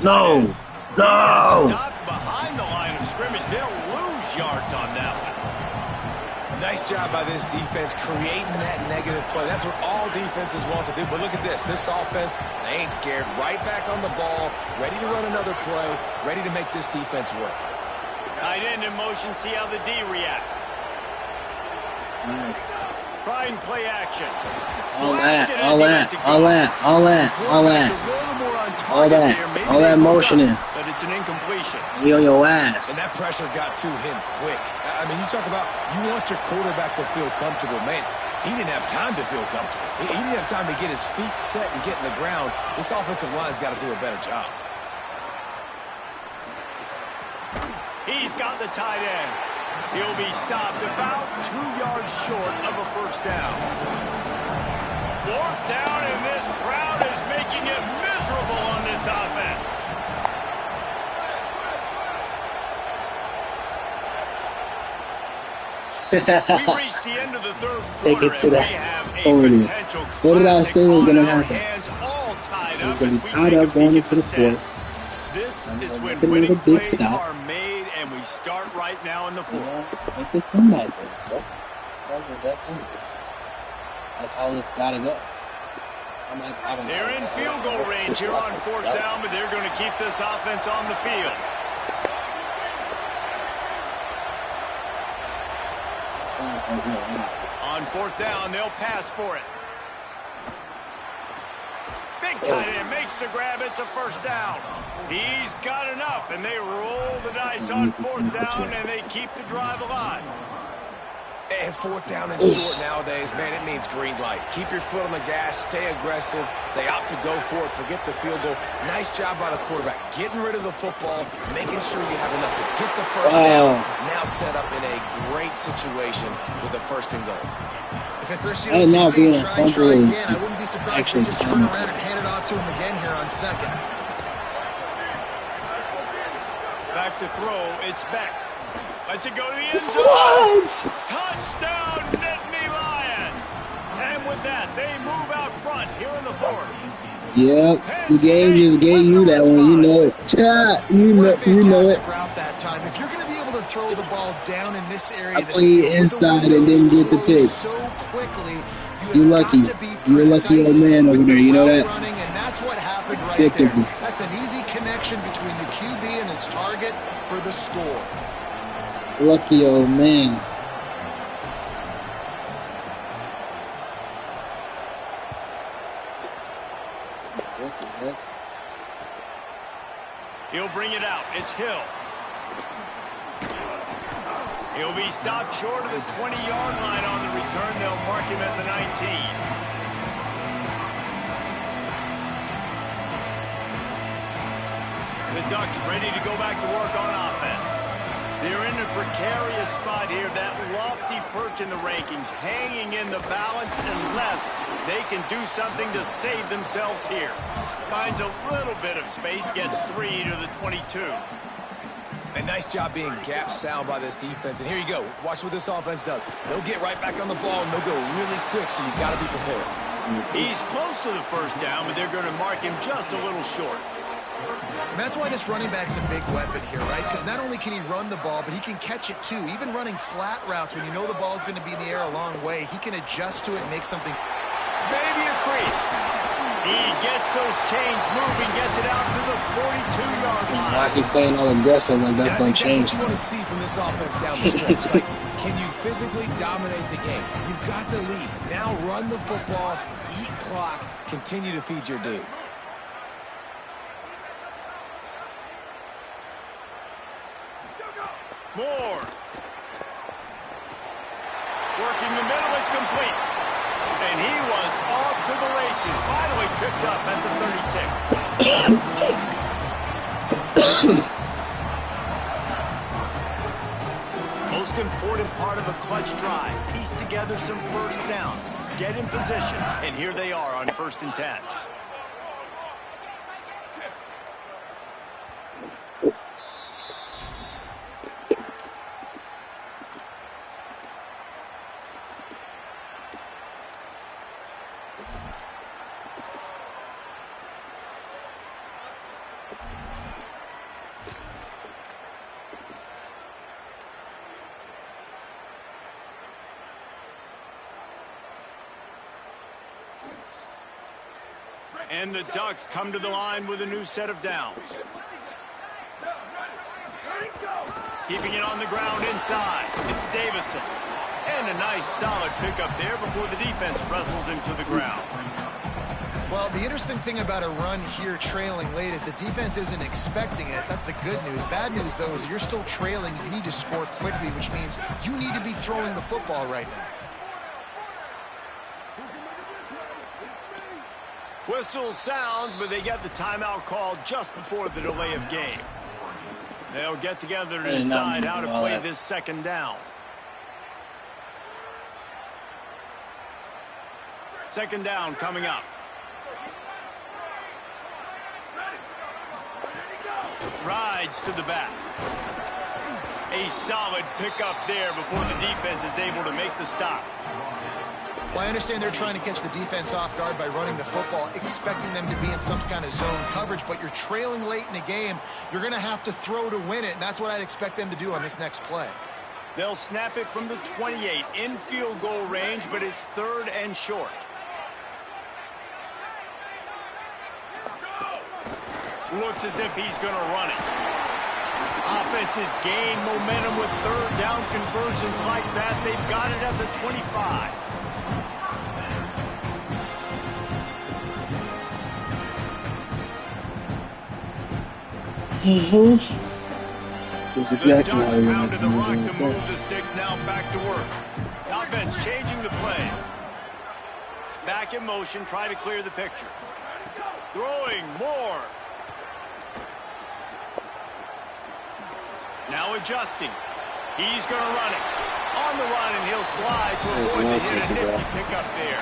No. Stopped behind the line of scrimmage. They'll lose yards on that one. Nice job by this defense creating that negative play. That's what all defenses want to do. But look at this. This offense, they ain't scared. Right back on the ball, ready to run another play, ready to make this defense work. Tight end in motion, see how the D reacts. Trying play action. All that motioning. But it's an incompletion. He on your ass. And that pressure got to him quick. I mean, you talk about you want your quarterback to feel comfortable. Man, he didn't have time to feel comfortable. He didn't have time to get his feet set and get in the ground. This offensive line's got to do a better job. He's got the tight end. He'll be stopped about 2 yards short of a first down. Fourth down, and this crowd is making it miserable on this offense. We reached the end of the third quarter, Take it to and that. we have a potential What did I say was going to happen? hands all tied up. We're going to be tied up going into the fourth. This is when Making winning a big plays stop. are made, and we start right now in the fourth. Make this comeback. That's how it's got to go. They're in field goal range here on fourth down, but they're going to keep this offense on the field. On fourth down, they'll pass for it. Big tight end makes the grab. It's a first down. He's got enough, and they roll the dice on fourth down, and they keep the drive alive. And fourth down and short nowadays, man, it means green light. Keep your foot on the gas, stay aggressive. They opt to go for it, forget the field goal. Nice job by the quarterback, getting rid of the football, making sure you have enough to get the first down. Now set up in a great situation with a first and goal. If at first you don't succeed, try again. I wouldn't be surprised if they just turn around and hand it off to him again here on second. Back to throw, it's back. Let's it go to the end zone. What? Touchdown, Nittany Lions. And with that, they move out front here in the fourth. Yep, the game just gave you that one. You know it. You know it. Route that time. If you're going to be able to throw the ball down in this area, I played inside and didn't get the pick. So quickly, you're lucky. You're a lucky old man over there. You know that? Running, and that's what happened right there. That's an easy connection between the QB and his target for the score. Lucky old man. What the heck? He'll bring it out. It's Hill. He'll be stopped short of the 20-yard line on the return. They'll mark him at the 19. The Ducks ready to go back to work on offense. They're in a precarious spot here. That lofty perch in the rankings, hanging in the balance unless they can do something to save themselves here. Finds a little bit of space, gets 3 to the 22. A nice job being gap sound by this defense. And here you go. Watch what this offense does. They'll get right back on the ball, and they'll go really quick, so you got to be prepared. He's close to the first down, but they're going to mark him just a little short. And that's why this running back's a big weapon here, right? Because not only can he run the ball, but he can catch it too. Even running flat routes when you know the ball's going to be in the air a long way, he can adjust to it and make something. Maybe a crease. He gets those chains moving, gets it out to the 42-yard line. Why he playing all aggressive like that's going to change? That's what you want to see from this offense down the stretch. Like, can you physically dominate the game? You've got the lead. Now run the football, eat clock, continue to feed your dude. Moore. Working the middle, it's complete. And he was off to the races. Finally tripped up at the 36. Most important part of a clutch drive. Piece together some first downs. Get in position. And here they are on 1st and 10. And the Ducks come to the line with a new set of downs. Keeping it on the ground inside. It's Davison. And a nice solid pickup there before the defense wrestles him to the ground. Well, the interesting thing about a run here trailing late is the defense isn't expecting it. That's the good news. Bad news, though, is you're still trailing. You need to score quickly, which means you need to be throwing the football right now. Whistle sounds, but they get the timeout called just before the delay of game. They'll get together to decide how to play this 2nd down. 2nd down coming up. Rides to the back. A solid pickup there before the defense is able to make the stop. Well, I understand they're trying to catch the defense off guard by running the football, expecting them to be in some kind of zone coverage, but you're trailing late in the game. You're going to have to throw to win it, and that's what I'd expect them to do on this next play. They'll snap it from the 28 in field goal range, but it's 3rd and short. Looks as if he's going to run it. Offenses gain momentum with 3rd down conversions like that. They've got it at the 25. That's exactly how you want to move the sticks now back to work. The offense changing the play. Back in motion, try to clear the picture. Throwing more. Now adjusting. He's going to run it. On the run, and he'll slide to avoid the hit. A nifty pickup there.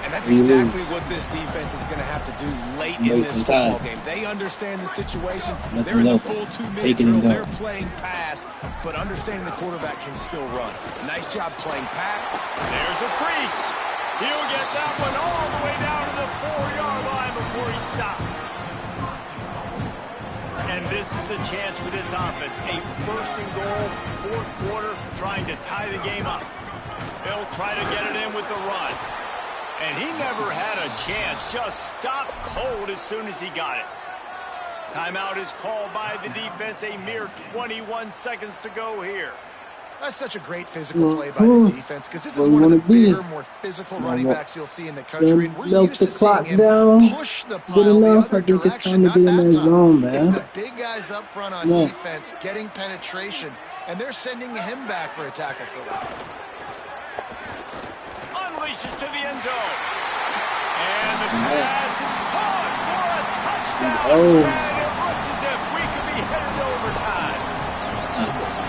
And that's exactly what this defense is going to have to do late in this football game. They understand the situation. They're in the full 2-minute drill. They're playing pass, but understanding the quarterback can still run. Nice job playing pack. There's a crease. He'll get that one all the way down to the 4-yard line before he stops. And this is the chance for this offense. A 1st and goal, 4th quarter, trying to tie the game up. They'll try to get it in with the run. And he never had a chance. Just stopped cold as soon as he got it. Timeout is called by the defense. A mere 21 seconds to go here. That's such a great physical play by the defense because this is one of the bigger, more physical running backs you'll see in the country. And we're used to seeing him push the pile the other direction. Not that time. It's the big guys up front on defense getting penetration, and they're sending him back for a tackle for loss. Unleashes to the end zone. And the pass is caught for a touchdown. And it looks as if we could be headed to overtime.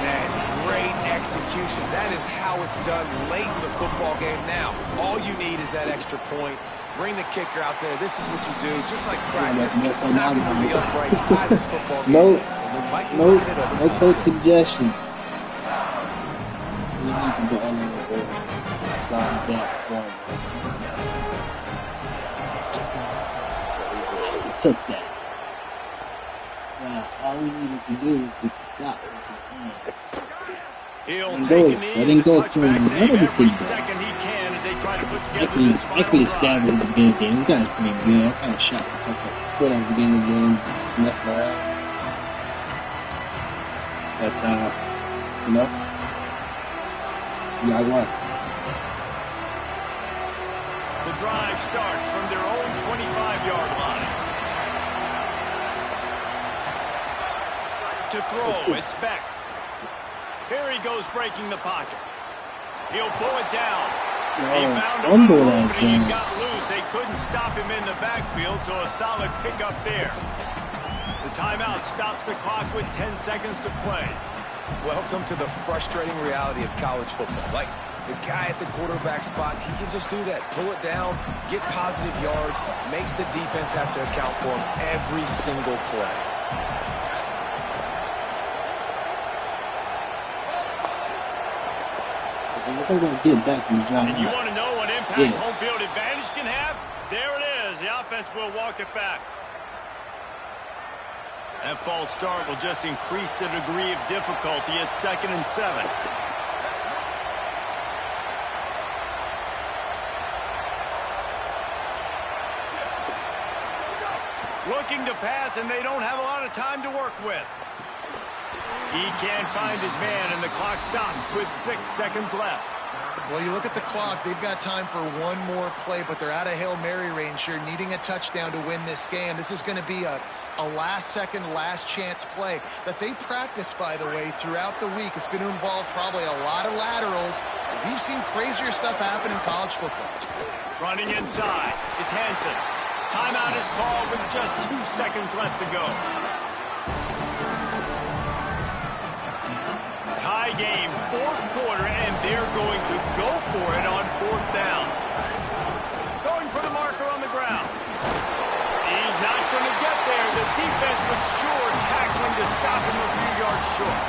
Man, great execution. That is how it's done late in the football game. Now, all you need is that extra point. Bring the kicker out there. This is what you do. Just like practice. Knock it through the uprights. Tie this football game. No coach suggestions. We need to go all in the board. Inside that one. We took that. All we needed to do was get the stop. I didn't go through none of the things. Actually established the beginning of the game. This guy's pretty good. I kind of shot myself at the foot at the beginning of the game. Left around. But, you know, y'all won. The drive starts from their own 25-yard line. To throw, it's Beck. Here he goes breaking the pocket. He'll pull it down. He found a little opening and got loose. They couldn't stop him in the backfield, so a solid pickup there. The timeout stops the clock with 10 seconds to play. Welcome to the frustrating reality of college football. Like, the guy at the quarterback spot, he can just do that. Pull it down, get positive yards, makes the defense have to account for him every single play. And you want to know what impact home field advantage can have? There it is. The offense will walk it back. That false start will just increase the degree of difficulty at 2nd and 7. Looking to pass, and they don't have a lot of time to work with. He can't find his man, and the clock stops with 6 seconds left. Well, you look at the clock, they've got time for one more play, but they're out of Hail Mary range here, needing a touchdown to win this game. This is going to be a last-second, last-chance play that they practice, by the way, throughout the week. It's going to involve probably a lot of laterals. We've seen crazier stuff happen in college football. Running inside, it's Hansen. Timeout is called with just 2 seconds left to go. Tie game, 4th quarter, and they're going to go for it on 4th down. Going for the marker on the ground. He's not going to get there. The defense was sure tackling to stop him a few yards short.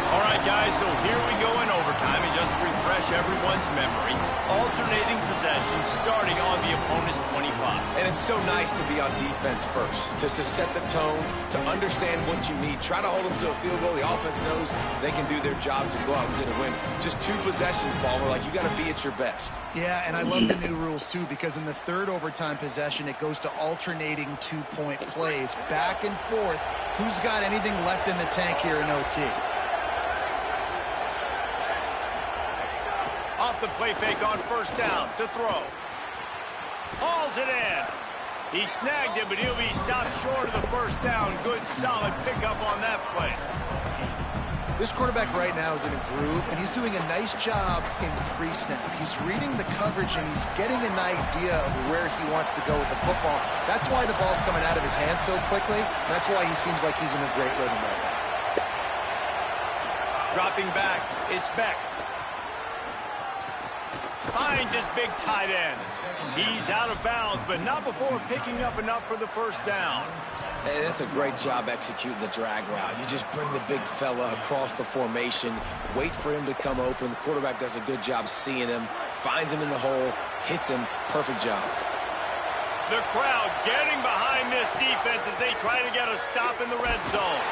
All right, guys, so here we go in overtime, and just to refresh everyone's memory, alternating possession starting on the opponent's 25. And it's so nice to be on defense first, just to set the tone, to understand what you need. Try to hold them to a field goal. The offense knows they can do their job to go out and get a win. Just 2 possessions, Palmer, like you got to be at your best. Yeah, and I love the new rules, too, because in the 3rd overtime possession, it goes to alternating 2-point plays, back and forth. Who's got anything left in the tank here in OT? Off the play fake on 1st down to throw. Hauls it in. He snagged it, but he'll be stopped short of the 1st down. Good, solid pickup on that play. This quarterback right now is in a groove, and he's doing a nice job in pre-snap. He's reading the coverage, and he's getting an idea of where he wants to go with the football. That's why the ball's coming out of his hands so quickly. That's why he seems like he's in a great rhythm right now. Dropping back, it's Beck. Finds his big tight end. He's out of bounds, but not before picking up enough for the 1st down. Hey, that's a great job executing the drag route. You just bring the big fella across the formation, wait for him to come open. The quarterback does a good job seeing him, finds him in the hole, hits him. Perfect job. The crowd getting behind this defense as they try to get a stop in the red zone.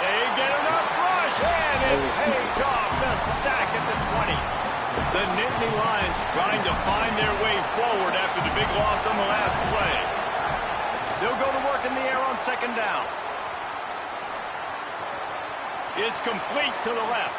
They get enough rush, and it pays off. The sack at the 20. The Nittany Lions trying to find their way forward after the big loss on the last play. They'll go to work in the air on second down. It's complete to the left.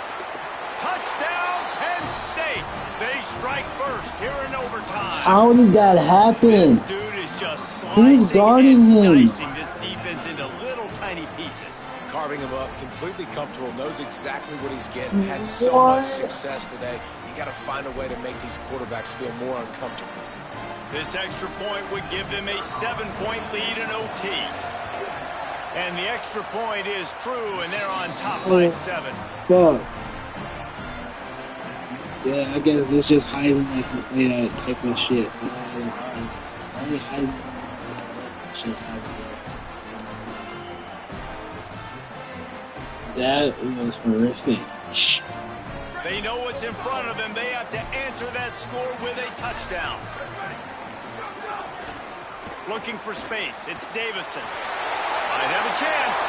Touchdown, Penn State. They strike first here in overtime. How did that happen? This dude is just Who's guarding him? dicing this defense into little tiny pieces. Carving him up, completely comfortable, knows exactly what he's getting. Had so much success today. You got to find a way to make these quarterbacks feel more uncomfortable. This extra point would give them a 7-point lead in OT. And the extra point is true, and they're on top by 7. Fuck. Yeah, I guess it's just hiding like that type of shit. Only hiding shit. That was horrific. They know what's in front of them. They have to answer that score with a touchdown. Looking for space. It's Davison. Might have a chance.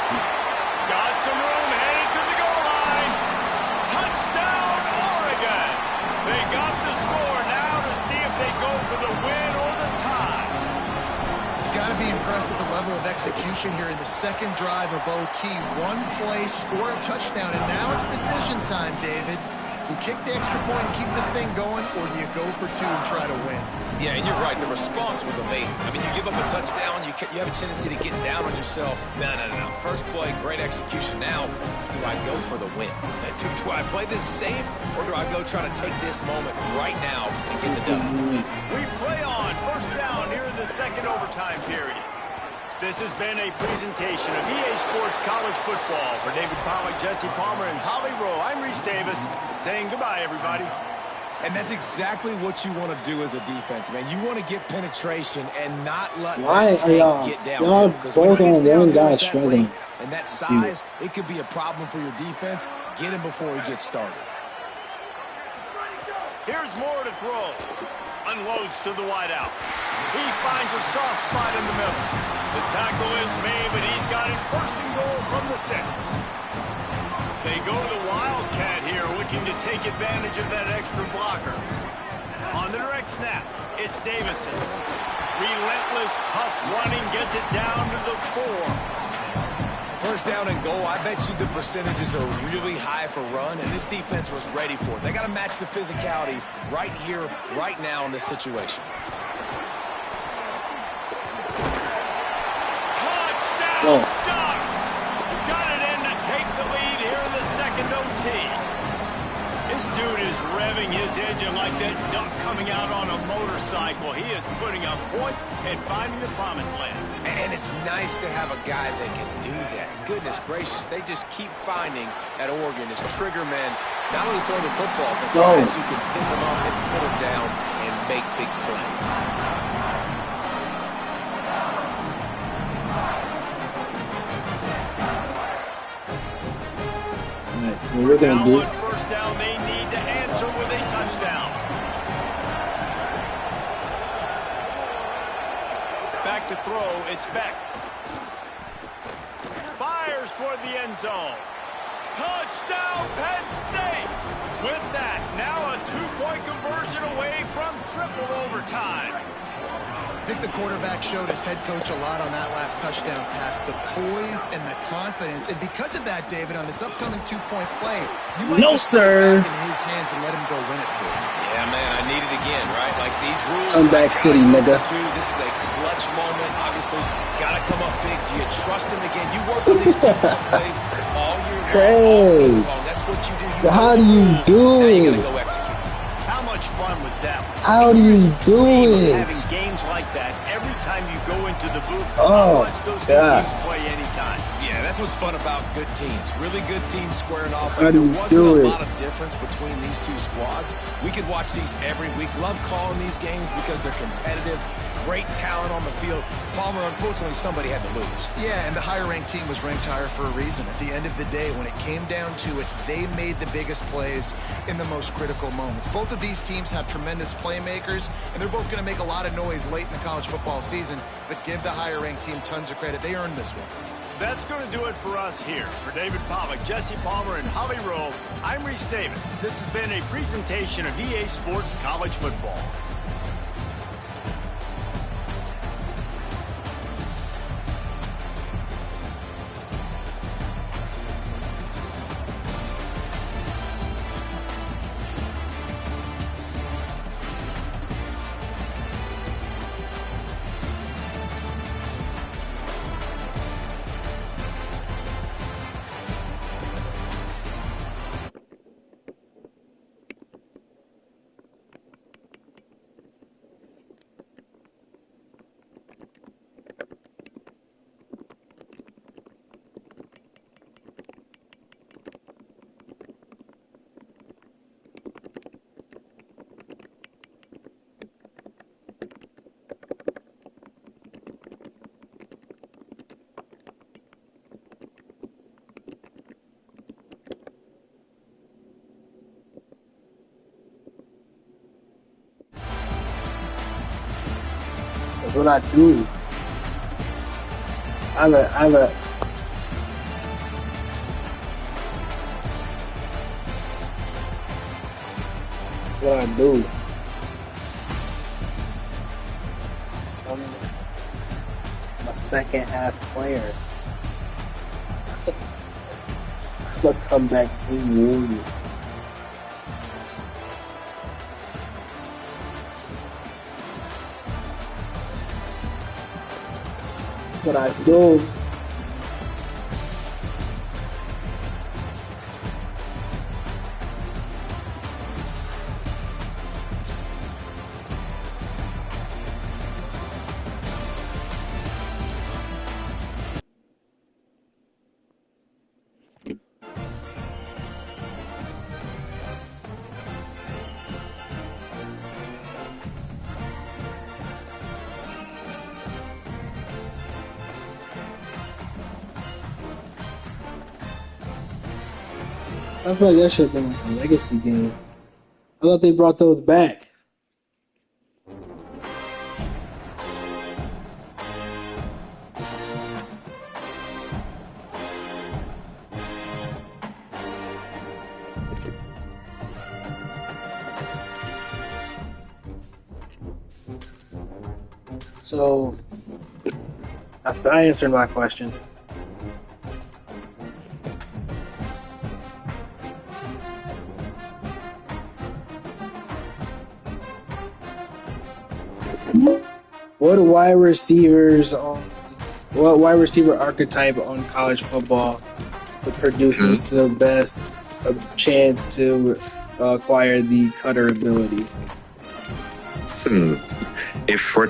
Got some room, headed to the goal line. Touchdown, Oregon. They got the score now to see if they go for the win or the tie. You got to be impressed with the level of execution here in the second drive of OT. One play, score a touchdown, and now it's decision time, David. You kick the extra point and keep this thing going, or do you go for 2 and try to win? Yeah, and you're right. The response was amazing. I mean, you give up a touchdown, you have a tendency to get down on yourself. No. First play, great execution. Now, do I go for the win? Do I play this safe, or do I go try to take this moment right now and get the W? We play on first down here in the second overtime period. This has been a presentation of EA Sports College Football. For David Pollack, Jesse Palmer, and Holly Rowe, I'm Reese Davis saying goodbye, everybody. And that's exactly what you want to do as a defense, man. You want to get penetration and not let Why are y'all get down. both on one guy struggling? And that size, it could be a problem for your defense. Get him before he gets started. Here's Moore to throw. Unloads to the wideout. He finds a soft spot in the middle. The tackle is made, but he's got it first and goal from the 6. They go to the Wildcat here, looking to take advantage of that extra blocker. On the direct snap, it's Davison. Relentless, tough running, gets it down to the 4. First down and goal, I bet you the percentages are really high for run, and this defense was ready for it. They got to match the physicality right here, right now in this situation. Touchdown, Ducks! Got it in to take the lead here in the second OT. This dude is revving his engine like that duck coming out on a motorcycle. He is putting up points and finding the promised land. And it's nice to have a guy that can do that. Goodness gracious, they just keep finding at Oregon as trigger men, not only throw the football, but guys who can pick them up and put them down and make big plays. So we're going to do first down, they need to answer with a touchdown. Back to throw, it's Beck. Fires toward the end zone. Touchdown, Penn State! With that, now a 2-point conversion away from triple overtime. I think the quarterback showed his head coach a lot on that last touchdown pass, the poise and the confidence. And because of that, David, on this upcoming 2-point play, you might just put it back in his hands and let him go win it. Yeah, man, I need it again, right? Like these rules. Comeback city, nigga. This is a clutch moment. Obviously, got to come up big. Do you trust him again? You work on these 2-point plays all year long. That's what you do. How do you do it? Go execute. How much fun was that? How do you do it? Having games like that every time you go into the booth. Oh, watch those God. teams play anytime. Yeah, that's what's fun about good teams. Really good teams squaring off. How do you there do wasn't it? a lot of difference between these two squads. We could watch these every week. Love calling these games because they're competitive. Great talent on the field. Palmer, unfortunately, somebody had to lose. Yeah, and the higher-ranked team was ranked higher for a reason. At the end of the day, when it came down to it, they made the biggest plays in the most critical moments. Both of these teams have tremendous playmakers, and they're both going to make a lot of noise late in the college football season, but give the higher-ranked team tons of credit. They earned this one. That's going to do it for us here. For David Pollack, Jesse Palmer, and Holly Rowe, I'm Reese Davis. This has been a presentation of EA Sports College Football. what I do. I have a what I do. I'm a second half player. I'm a comeback king warrior. What I do. I feel like that should have been like a legacy game. I thought they brought those back. So, I answered my question. What wide receiver archetype on college football produces the best chance to acquire the cutter ability? If we're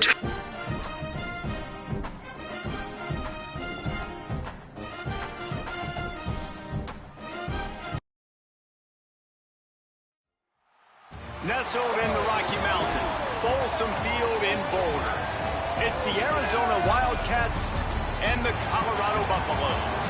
Nestled in the Rocky Mountains, Folsom Field in Boulder. It's the Arizona Wildcats and the Colorado Buffaloes.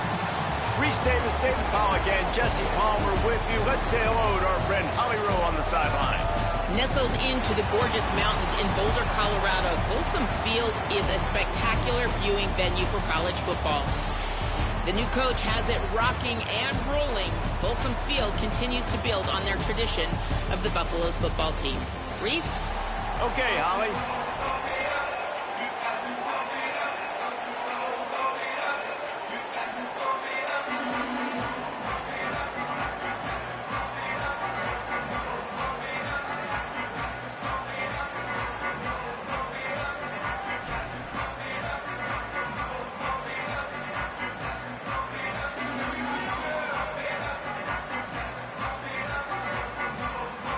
Reese Davis, David Pollack, and Jesse Palmer with you. Let's say hello to our friend Holly Rowe on the sideline. Nestled into the gorgeous mountains in Boulder, Colorado, Folsom Field is a spectacular viewing venue for college football. The new coach has it rocking and rolling. Folsom Field continues to build on their tradition of the Buffaloes football team. Reese? Okay, Holly.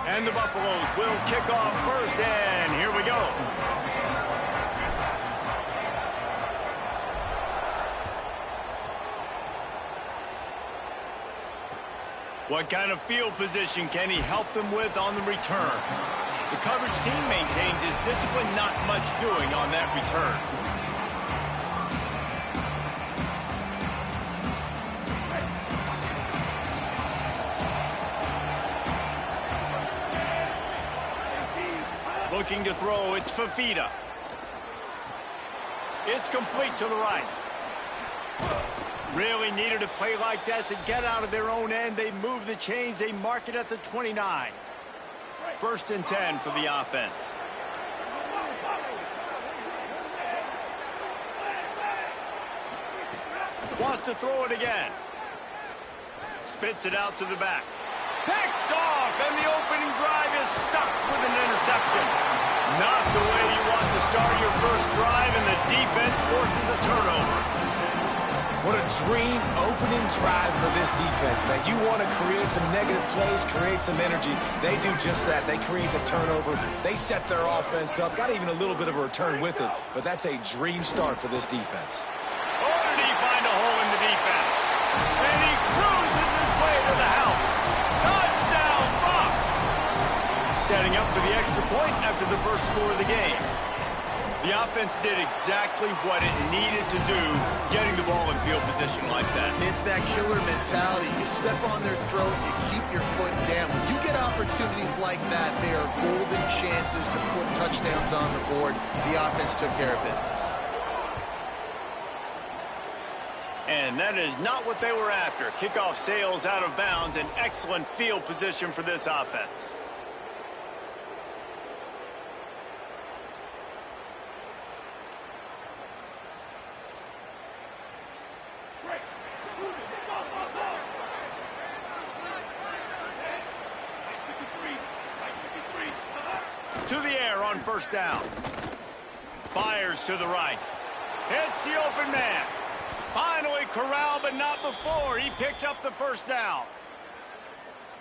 And the Buffaloes will kick off first, and here we go. What kind of field position can he help them with on the return? The coverage team maintains his discipline, not much doing on that return. Looking to throw, it's Fafita. It's complete to the right. Really needed a play like that to get out of their own end. They move the chains. They mark it at the 29. 1st and 10 for the offense. Wants to throw it again. Spits it out to the back. Picked off, and the opening drive is stuck with an interception. Not the way you want to start your first drive, and the defense forces a turnover. What a dream opening drive for this defense, man. You want to create some negative plays, create some energy. They do just that. They create the turnover. They set their offense up. Got even a little bit of a return with it, but that's a dream start for this defense. Or did he find a hole in the defense? And he cruises his way to the house. Touchdown, Bucs! Setting up for the extra point after the first score of the game. The offense did exactly what it needed to do, getting the ball in field position like that. It's that killer mentality. You step on their throat, you keep your foot down. When you get opportunity opportunities like that, they are golden chances to put touchdowns on the board. The offense took care of business. And that is not what they were after. Kickoff sails out of bounds. An excellent field position for this offense. To the air on first down. Fires to the right. Hits the open man. Finally corralled, but not before. He picks up the first down.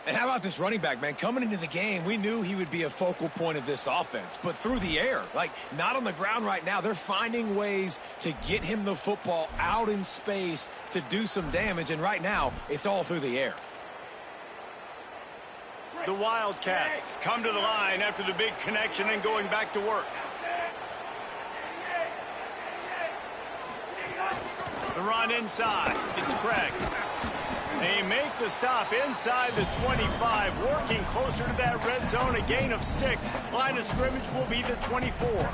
And how about this running back, man? Coming into the game, we knew he would be a focal point of this offense. But through the air, like not on the ground right now, they're finding ways to get him the football out in space to do some damage. And right now, it's all through the air. The Wildcats come to the line after the big connection and going back to work. The run inside. It's Craig. They make the stop inside the 25, working closer to that red zone. A gain of 6. Line of scrimmage will be the 24.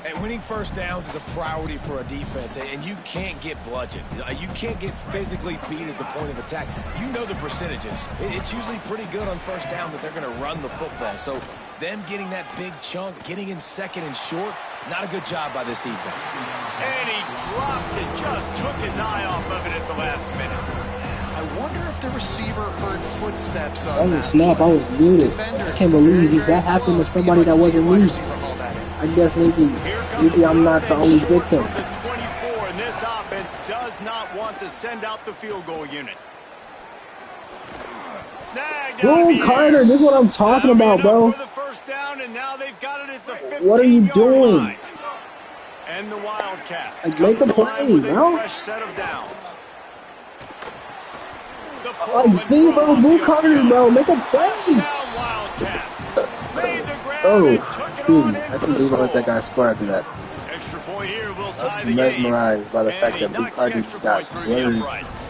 And winning first downs is a priority for a defense, and you can't get bludgeoned. You can't get physically beat at the point of attack. You know the percentages. It's usually pretty good on first down that they're going to run the football. So them getting that big chunk, getting in second and short, not a good job by this defense. And he drops it, just took his eye off of it at the last minute. I wonder if the receiver heard footsteps on that. Oh, snap, I was muted. I can't believe that happened to somebody that wasn't me. I guess maybe I'm not the only victim. The 24, and this offense does not want to send out the field goal unit. Boom, Carter, this is what I'm talking about, bro. What are you doing? And the Wildcats. Like, make a play, bro. Fresh set of downs. Like, see, bro, Boo Carter, bro, make a play. Oh, excuse me. I can't believe I let that guy score after that. Extra point here will I was tie too the game. mesmerized by the fact that Boo Carter got blurred,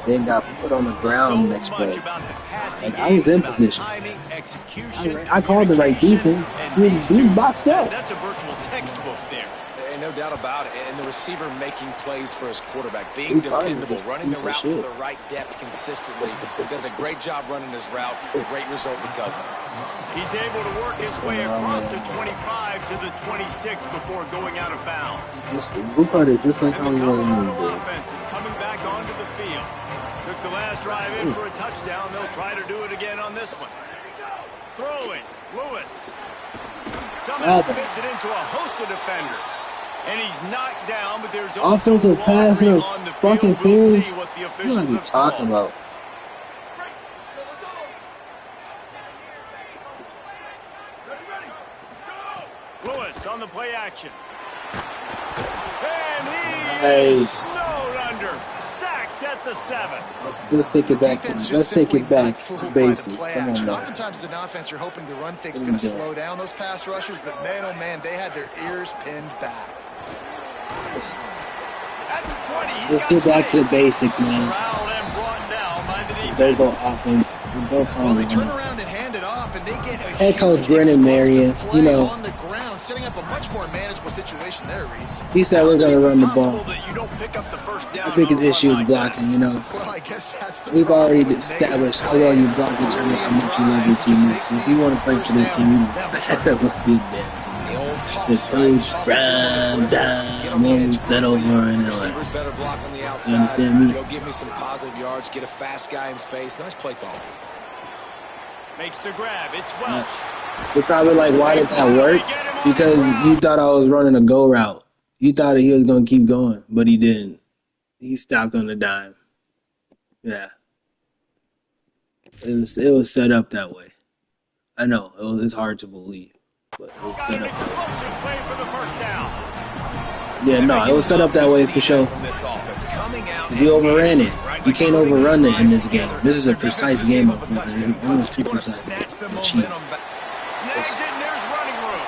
then got put on the ground next play. And I was in position. I called the right defense. He was boxed out. That's a virtual textbook there. And no doubt about it. And the receiver making plays for his quarterback, being dependable, running the route to the right depth consistently. Does a great job running his route. Great result because of it. He's able to work his way across the 25 to the 26 before going out of bounds. Boo Carter just like how And he the wanted Colorado to do. offense is coming back onto the field. Took the last drive in for a touchdown. They'll try to do it again on this one. Throwing, Lewis. Somehow fits it into a host of defenders. And he's knocked down, but there's offensive passing of fucking teams. What are you talking about? Lewis on the play action. And he is snowed under. Sacked at the 7. Let's take it back to basics. Come on, now. Oftentimes, as an offense, you're hoping the run fake is going to slow down those pass rushers, but man, oh man, they had their ears pinned back. Let's get back to the basics, man. There's no offense. Well, they turn around and hand it off, and they get a Head coach Brennan Marion, you know, on the ground, setting up a much more manageable situation there, Reese. he said we're gonna run the ball. I I think his issue is blocking. You know, Well, I guess that's the we've problem. already established how well you block determines how much you love your teammates. If you want to play for this team, you better look big that team. This coach, Brown, down, won't set over and all that. Better block on the outside. You understand me? Go give me some positive yards. Get a fast guy in space. Nice play call. Makes the grab. It's Welch. You're probably like, why did that work? Because you thought I was running a go route. You thought he was going to keep going, but he didn't. He stopped on the dime. Yeah. It was set up that way. I know. It's hard to believe, but it was set up that way. Explosive play for the first down. Yeah, no, it was set up that way for sure. Because he overran it. You can't overrun it in this game. This is a precise game. It was too precise. Snags it, and there's running room.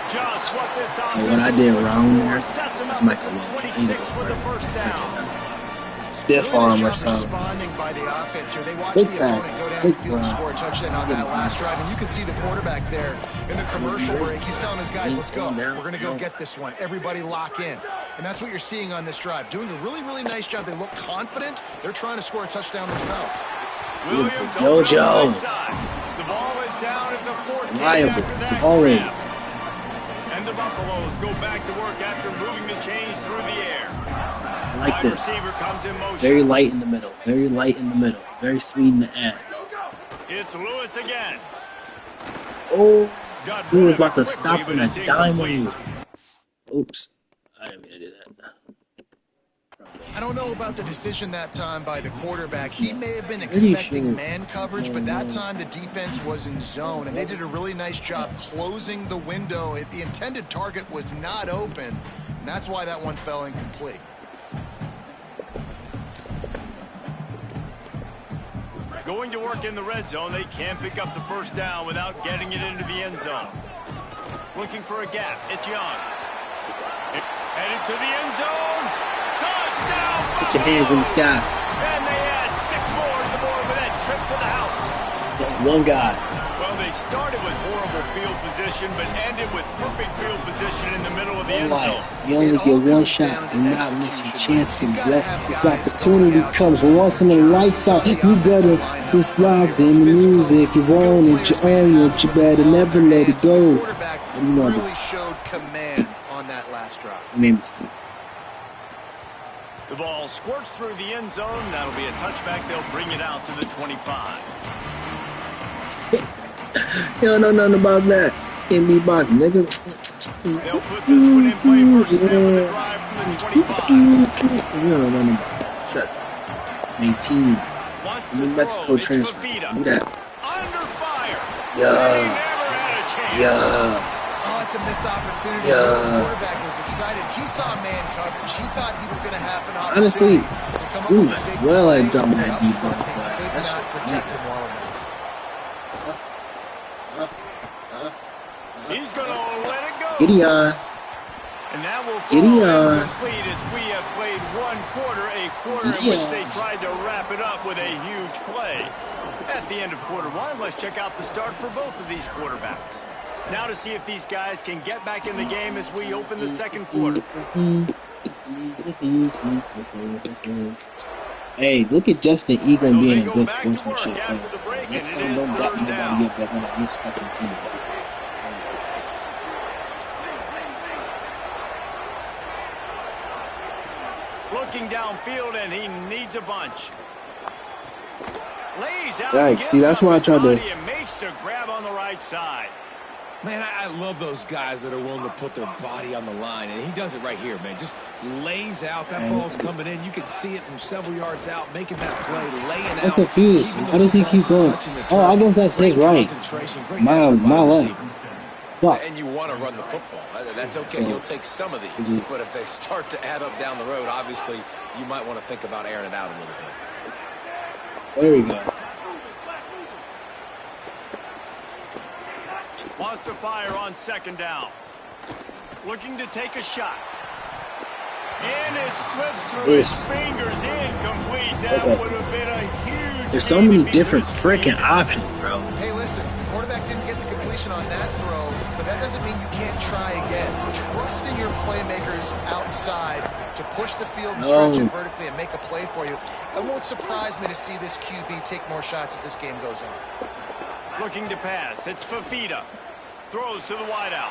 Just what this So what I did wrong there sets him was up Michael with Welch. 26 for the first down. stiff Really nice arm or job something. responding by the offense here. They watched Quick the opponent passes, go quick downfield and score a runs. touchdown on that last drive, and you can see the quarterback there in the commercial break. He's telling his guys, let's go. We're going to go get this one. Everybody lock in. And that's what you're seeing on this drive. Doing a really, really nice job. They look confident. They're trying to score a touchdown themselves. Williams JoJo. The ball is down at the 14 Reliable, after as that always. grab. And the Buffaloes go back to work after moving the chains through the air. I like Wide this. receiver comes in motion. Very light in the middle. Very light in the middle. Very sweet in the ass. It's Lewis again. Oh, Got he was rid of about it to quickly, stop but in a it's dime incomplete. move. Oops. I didn't mean to do that. I don't know about the decision that time by the quarterback. He may have been Pretty expecting sure. man coverage, but that time the defense was in zone, and they did a really nice job closing the window. The intended target was not open, and that's why that one fell incomplete. Going to work in the red zone, they can't pick up the first down without getting it into the end zone. Looking for a gap, it's Young. Headed to the end zone. Touchdown, Put your hands in the sky. and they add 6 more to the board with that trip to the house. It's only one guy. Well, they started with horrible field position, but ended with perfect field position in the middle of the One end life. zone. You only get one shot. Do not miss your chance to let this opportunity comes once in a lifetime. You better this lives in the music. You want it, you own it. You better never let it go. The quarterback What do you know about really showed command on that last drive. I made a mistake. The ball squirts through the end zone. That'll be a touchback. They'll bring it out to the 25. You don't know nothing about that. Can't be boxing, nigga. They'll put this one in play first snap of the drive from the 25. You don't know nothing about that. Shut up. 18. Wants I'm to in Mexico throw. It's transfer. Fafita. Do that. Under fire. Yeah. He never had a chance. Yeah. Oh, it's a missed opportunity. Yeah. The quarterback was excited. He saw man coverage. He thought he was going to have an Honestly, opportunity to come up we with a might big as well have play, done but that up defense, front, but they could that's not what protect we him well enough. He's going to let it go. Gideon. And that will Gideon. fall incomplete as we have played one quarter, a quarter in which Gideon. they tried to wrap it up with a huge play. At the end of quarter one, let's check out the start for both of these quarterbacks. Now to see if these guys can get back in the game as we open the second quarter. Hey, look at Justin Eagle So being they a go good back to sportsmanship. work after the break, Next and it time, is don't got third down. nobody up back on this fucking team. Looking downfield, and he needs a bunch. Lays out. Yikes, gives see, that's up why I his tried to- body and makes the grab on the right side. Man, I love those guys that are willing to put their body on the line, and he does it right here, man. Just lays out. That ball's coming in. You can see it from several yards out, making that play, laying out. I'm confused. keeping the How does he football keep from going? touching the Oh, I turf. guess that's his Great right. concentration, great My effort by the left. receiver. Fuck. And you want to run the football. That's okay. So- You'll take some of these. Mhm. But if they start to add up down the road, obviously, you might want to think about airing it out a little bit. There we go. Wants to fire on second down. Looking to take a shot. And it slips through his Yes. fingers, incomplete. That Okay. would have been a huge There's so gain many if he different just freaking squeezed it. options, bro. Hey, listen, the quarterback didn't get the completion on that throw, but that doesn't mean you can't try again. Trust in your playmakers outside to push the field and stretch No. it vertically and make a play for you. It won't surprise me to see this QB take more shots as this game goes on. Looking to pass. It's Fafita. Throws to the wideout.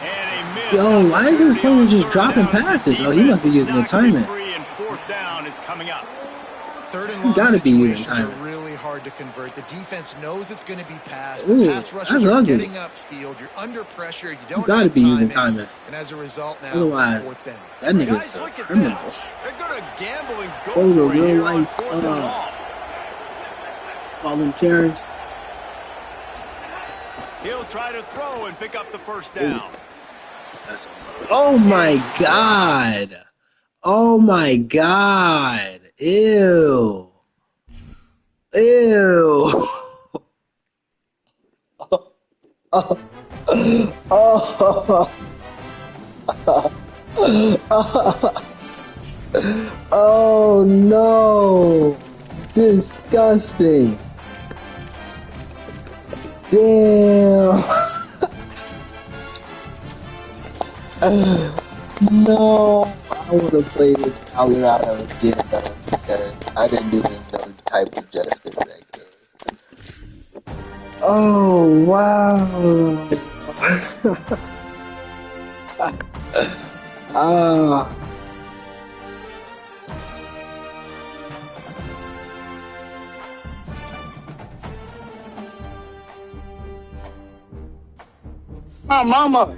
And a miss. Yo, why is this opportunity player on just third dropping down as the passes? Oh, he must be using the defense knocks it timer. free, and fourth down is coming up. Third and You long gotta be using situations are timing. really hard to convert. The defense knows it's going to be passed. Ooh, The pass rushers that's are ugly. getting upfield. You're under pressure. You don't gotta have be using timing. timing. And as a result now, Otherwise, fourth down. that nigga's Guys, a look at criminal. this. They're going to gamble and go Oh, the for it real here on life, fourth and long. Volunteers. He'll try to throw and pick up the first down. That's oh my god. Oh my god. Ew. Ew. Oh no! Disgusting! Damn! No! I would have played with Colorado again though, because I didn't do them no type of justice that game. Oh wow! Ah. My mama,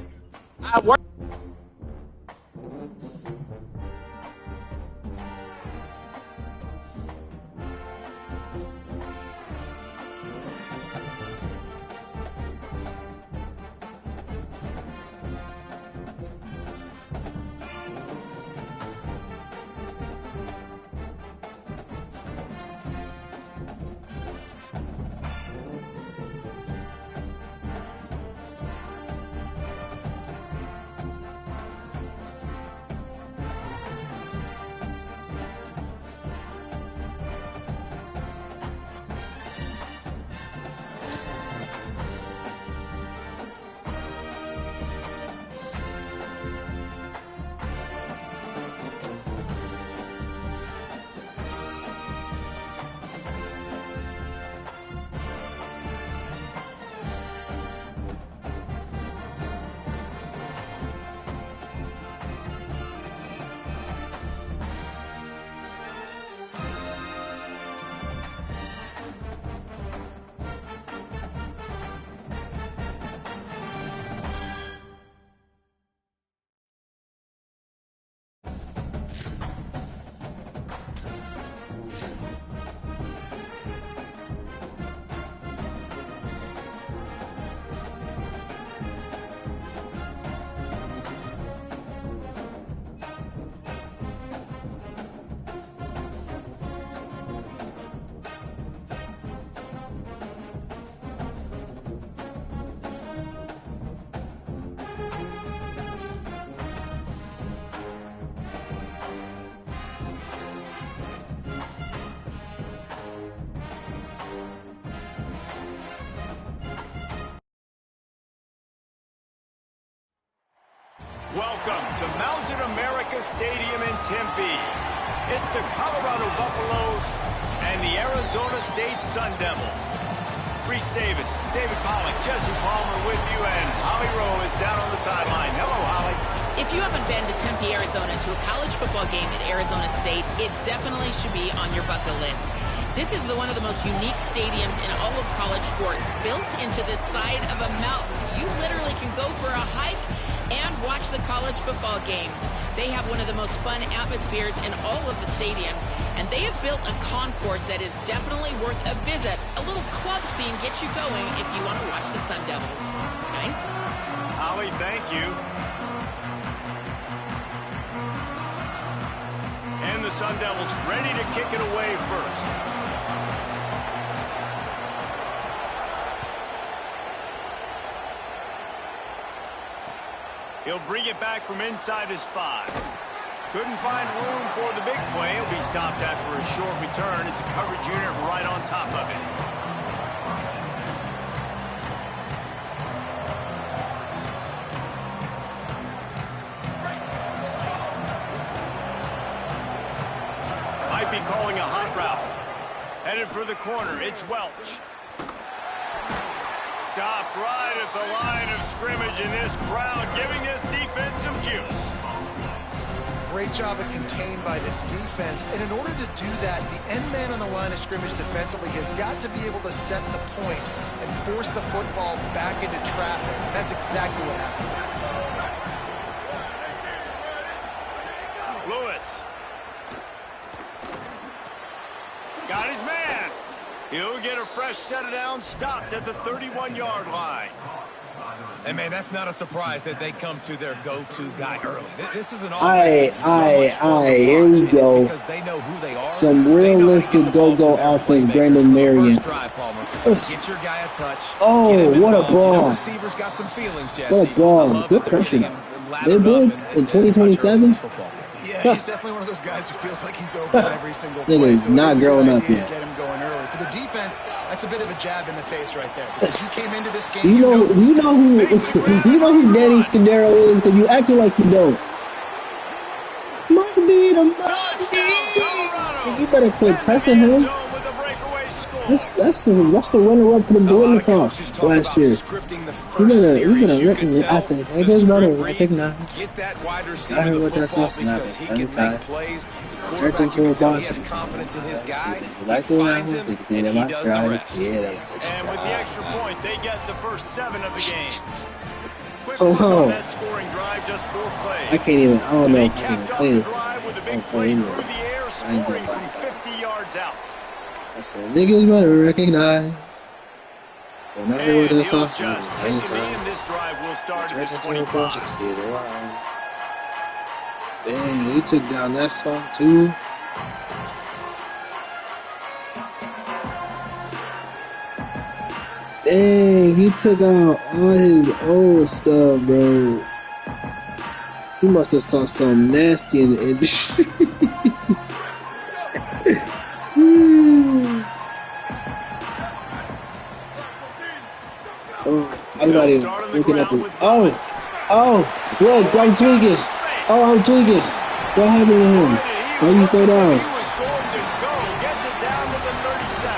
I work. Welcome to Mountain America Stadium in Tempe. It's the Colorado Buffaloes and the Arizona State Sun Devils. Reese Davis, David Pollock, Jesse Palmer with you, and Holly Rowe is down on the sideline. Hello, Holly. If you haven't been to Tempe, Arizona, to a college football game at Arizona State, it definitely should be on your bucket list. This is one of the most unique stadiums in all of college sports, built into the side of a mountain. You literally can go for a hike and watch the college football game. They have one of the most fun atmospheres in all of the stadiums, and they have built a concourse that is definitely worth a visit. A little club scene gets you going if you want to watch the Sun Devils. Guys? Holly, thank you. And the Sun Devils ready to kick it away first. He'll bring it back from inside his 5. Couldn't find room for the big play. He'll be stopped after a short return. It's a coverage unit right on top of it. Might be calling a hot route. Headed for the corner. It's Welch. Stopped right at the line of scrimmage, in this crowd giving this defense some juice. Great job of contained by this defense. And in order to do that, the end man on the line of scrimmage defensively has got to be able to set the point and force the football back into traffic. And that's exactly what happened. Lewis. Got his man. He'll get a fresh set of downs, stopped at the 31-yard line. And, man, that's not a surprise that they come to their go-to guy early. This is an offense. Here we go. They know who they are. Some realistic go-go offense, Brandon Marion. Get your guy a touch. Oh, what a ball. Receivers got some feelings, Jesse. What a ball. Good pressure. They blitz in 2027. Yeah, he's definitely one of those guys who feels like he's open every single play. Nigga's So not growing up yet. Get him going early. For the defense, that's a bit of a jab in the face right there. Because you came into this game, you know who Danny Scudero is, because you acting like you don't. Must be the money. You better quit pressing him. That's the runner-up for the Bolitnikoff last year. You better recognize. I said, niggas better recognize. I heard what that sauce happened. Turned into a boss. He said, you like the one? You can say that my guys. Yeah, that was. And with the extra point, they get the first 7 of the game. Oh, That scoring drive, just 4 plays. I can't even. I don't know if I can Capped off play the this. drive with a I big don't play play through anyway. the air, I ain't scoring doing from that. 50 yards out. I said, niggas better recognize. No matter what And else he'll I just say, take the knee, anytime. and this drive will start Turns at the into a 25. bunch of shit. Dang, he took down that song too. Dang, he took out all his old stuff, bro. He must have saw something nasty in the industry. Oh, I'm not even looking up. Look, I'm tweaking. I'm tweaking. What happened to him? Why you slow down? He was going to go. Gets it down to the 37.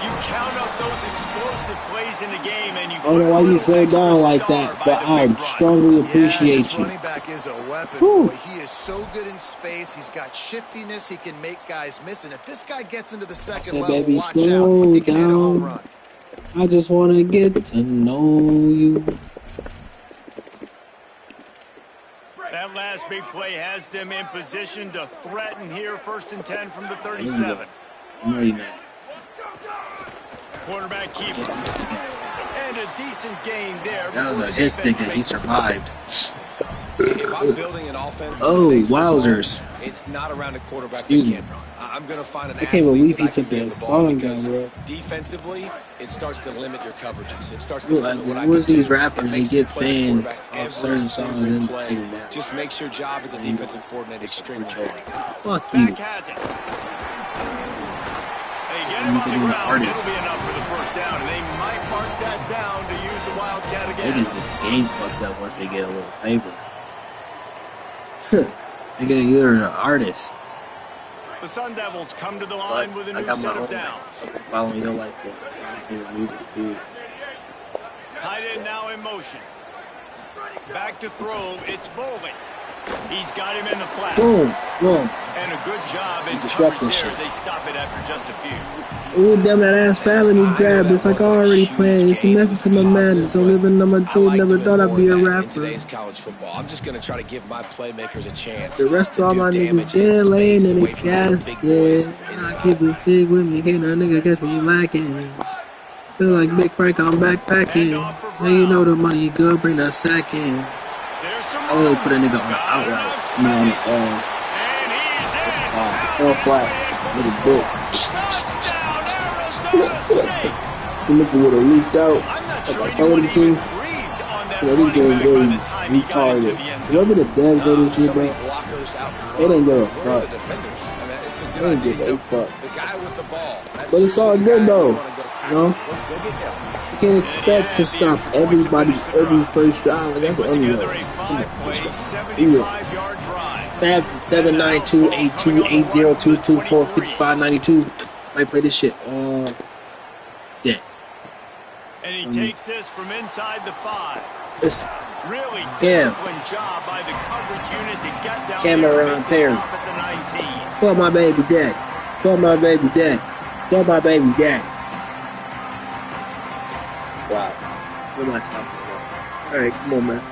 You count up those explosive plays in the game, and you. I don't know why you slow down like that, but I strongly appreciate this you. running back is a weapon. Whew. Boy. He is so good in space. He's got shiftiness. He can make guys miss. And if this guy gets into the second said, level, baby, watch slow out. He can hit a home down. run. I just want to get to know you. That last big play has them in position to threaten here. 1st and 10 from the 37. I'm ready now. Quarterback keeper. And a decent gain there. That was before a the hit stick defense and he makes a survived. If I'm building an offense, Oh, that stays wowzers. football, it's not around a quarterback Excuse that me. can run. I'm going to find an I can't athlete believe that he I can took give that the ball song because down, bro. defensively, it starts to limit your coverages. It starts to Look, limit what I where's can these do. rappers, It they makes get me play the fans quarterback off every certain songs single and play. take them down. Just makes your job as a defensive coordinator extremely hard. Fuck you. Back has it. They get You him on can the be an ground. artist. It'll be enough for the first down, and they might mark that down to use the Wildcat Niggas again. get the game fucked up once they get a little favor. You're an artist. The Sun Devils come to the line with a I new got my set own of downs. following your life. I just need to move it, dude. Tight end now in motion. Back to throw. It's Bowling. He's got him in the flat. Boom, boom. And a good job in Disrupt coverage this there shit. as they stop it after just a few. Ooh, damn that ass felony grab. It's like I already playing. It's a method to my madness. I'm living on my truth. Never thought I'd be a In rapper. today's college football, I'm just going to try to give my playmakers a chance. The rest of all to do my niggas damage in dead laying space in the away from all the big boys casket. I inside. keep a stick with me. Can't no nigga catch me lacking. Feel like Big Frank, I'm backpacking. Now you know the money good, bring that sack in. There's some I only put a nigga on the outright. I mean on the and he's in. full flat with his books. Touchdown, Arizona State. The nigga would have leaked out. I'm not Like sure I told him anyone to. even breathed on that You know, these running guys back by really the time he got into retarded. the end zone. Whoever the devs go this shit, So bro, many blockers out front. they didn't give a Where are fuck. the defenders? I mean, it's a They good didn't idea. give You a know, fuck. the guy with the ball. That's But it's all usually the good, guy though. you wanna go tackle. You know? Go get him. You can't expect to stop everybody every first drive. They That's put together a unrealistic. 5-play, Unrealistic. 75-yard drive. Fab 792-8280-224-5592. Might play this shit. Yeah. And he takes this from inside the 5. This Really Cam. disciplined job by the coverage unit to get down Cameron there and make the Perry. stop at the 19. for my baby daddy. For my baby daddy. For my baby daddy. Wow. What am I talking about? Alright, come on, man.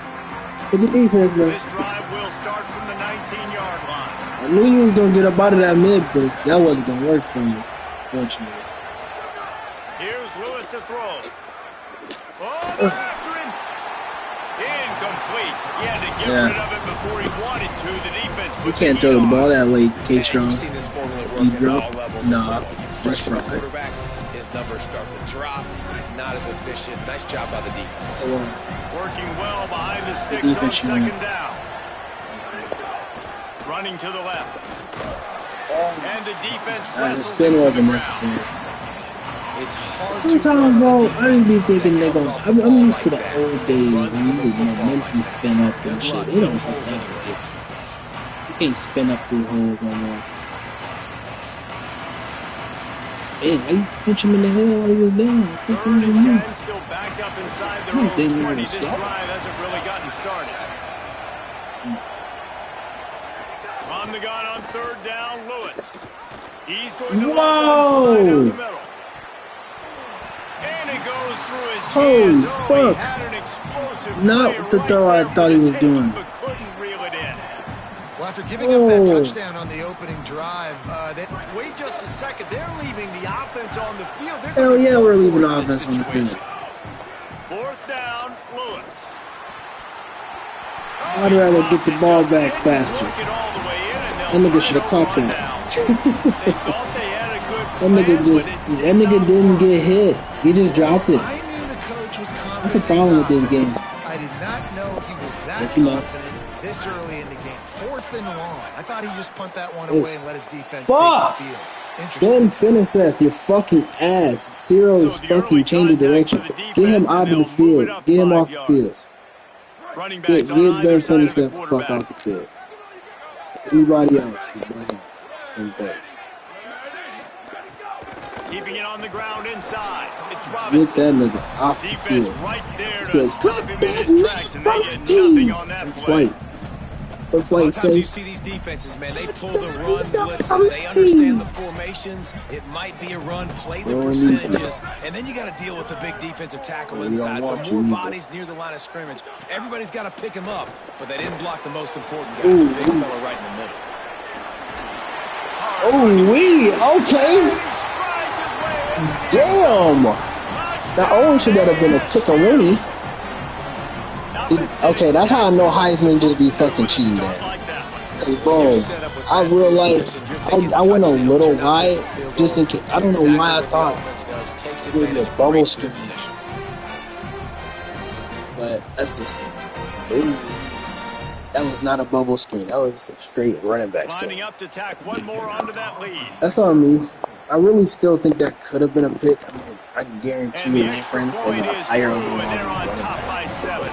Look at defense, man. This drive will start from the 19-yard line. I knew you was gonna get up out of that mid, but that wasn't gonna work for me, fortunately. Here's Lewis to throw. Oh, they're after him. Incomplete. He had to get rid of it before he wanted to. The defense You put can't the throw heat the on. ball that late, And K-Strong. you've seen this formula work You at drop? all levels. Nah. Of football. You That's pressure the right. quarterback, his numbers start to drop. He's not as efficient. Nice job by the defense. Working well behind the sticks on defense, you know. second down. Running to the left. And the defense The wrestles spin into the wasn't ground. necessary. It's hard Sometimes, bro, I didn't be thinking that they're comes gonna. off the I'm ball used to like the that. old days Runs when to you the could football momentum like spin that. up and Good shit. luck, They no don't do holes that. anyway. You can't spin up through holes no more. Hey, why you punch him in the head while he was down? Third and 10, still backed up inside their own didn't 20. even This shot. drive hasn't really gotten started. On the gun on third down, Lewis. He's going to let one fly down the middle. And it goes through his Holy hands. Oh, he fuck. had an explosive Not play the right throw I there thought for he the was taking, doing. but couldn't reel it in. Well, after giving up that touchdown on the opening drive, Wait just a second. They're leaving the offense on the field. They're Hell gonna yeah, go we're for leaving it the in this offense on the field. situation. Fourth down, Lewis. I'd rather get the ball back faster. That nigga should have caught that. That nigga didn't get hit. He just dropped it. I knew the coach was confident. That's the problem with this game. I did not know he was that But you know. confident this early in the game. Fourth and long. I thought he'd just punt that one away It's and let his defense fuck. take the field. Interesting. Ben Finiseth, your fucking ass. Ciro's fucking changing direction. Get him out of the field. Get him off the field. Get Ben Finiseth the fuck off the field. Anybody else? Go ahead. Okay. Keeping it on the ground inside. It's Get Robinson. that nigga off the Defense field. right there He to said, stop "Clip him in that his tracks, meat and from they the get team." nothing on that play. Fight. A But lot fight of times you safe. see these defenses, man, they Clip pull the that run meat from blitzes. the They team. understand the formations. It might be a run, play the Don't need percentages, and then you got to deal with the big defensive tackle We don't inside. So want more you either. bodies near the line of scrimmage. Everybody's got to pick him up, but they didn't block the most important guy, Ooh, the big fella right in the middle. Oh, okay. And he strides his way into the end Damn. zone. Not only should that have been a kick-a-rooney. See, okay, that's how I know Heisman just be fucking cheating, man. Cause bro, I realized I went a little wide just in case. I don't know why I thought it would be a bubble screen, but that's just. Ooh, that was not a bubble screen. That was a straight running back. So Lining up to tack one more onto that lead. that's on me. I really still think that could have been a pick. I mean, I guarantee And you, the my extra friend, they're point gonna is hire true, him and they're on running top by back. 7.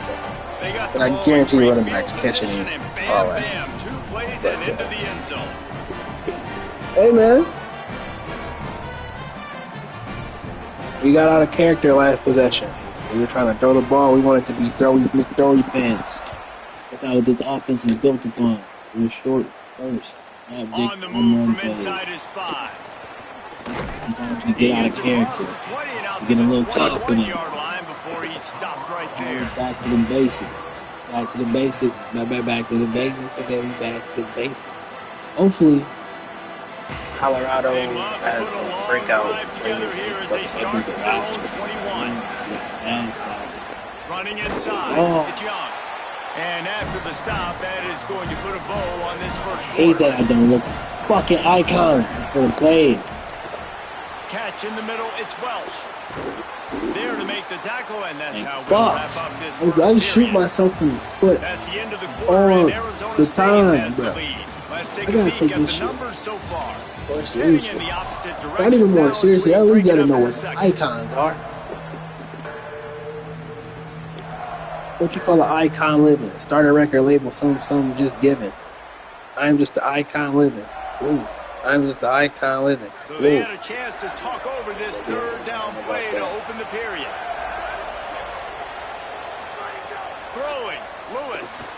They got But the I ball guarantee in running great backs field catching position, it. and bam, All right. bam, 2 plays and into the end zone. Hey man, we got out of character last possession. We were trying to throw the ball. We wanted to be throwy pants. That's how this offense is built upon. We're short first. Not big On the move from plays. inside his 5. Sometimes we get out of character. We get a little confident. Yard line before he stopped right there. Back to the basics. Back to the basics. Back to the basics. Okay, back to the basics. Hopefully, Colorado has some breakout players. Running inside, Oh. it's Young. And after the stop, that is going to put a bow on this first I hate quarter. that I don't look fucking icon for the plays. Catch in the middle, it's Welsh. There to make the tackle, and that's how we'll Fuck. wrap up this I first shoot period. myself in the foot That's the end of the quarter, all and Arizona the State time, has the bro. lead. Let's take I a gotta peek take at this the shit numbers so far. more Heading in seriously. the opposite Not direction even more now as seriously. we At least break you gotta it know up in what a second. icons are. What you call an icon living? Start a record label, some just given. I'm just the icon living. Ooh, I'm just the icon living. So they Ooh. had a chance to talk over this third down play to open the period. Throwing, Lewis.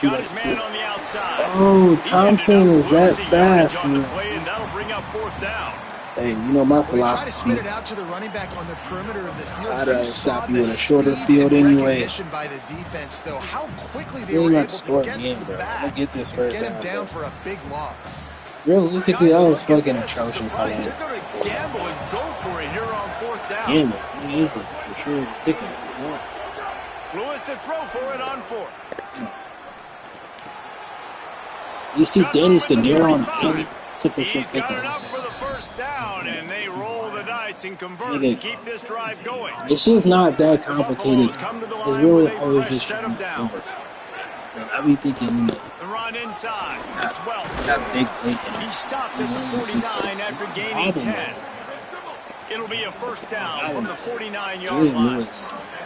Got his man on the outside. Oh, He Thompson ended up is that losing yardage fast, on the man. play, and that'll bring up fourth down. Hey, you know my Well, they try to philosophy. spit it out to the running back on the perimeter of the field. I'd You rather saw stop you the in a shorter speed field and anyway. recognition by the defense, though. How quickly they You were ain't able got to to score get again, to bro. the I'm back gonna get this and first get him down, down bro. for a big loss. Realistically, that was fucking Guys, atrocious. How surprised. that They're going to gamble and go for it here on fourth down. gamble. It is for sure. Picking. Lewis to throw for it on fourth. You see Danny Skinner on the He's got enough for the first down, and they roll the dice and convert to keep this drive going. It's just not that The complicated. Buffaloes come to the It's line really with a always fresh just set of downs. I be thinking, you know, The run inside. It's well. that big play. He stopped at the 49 after gaining 10. It'll be a first down from the 49-yard line.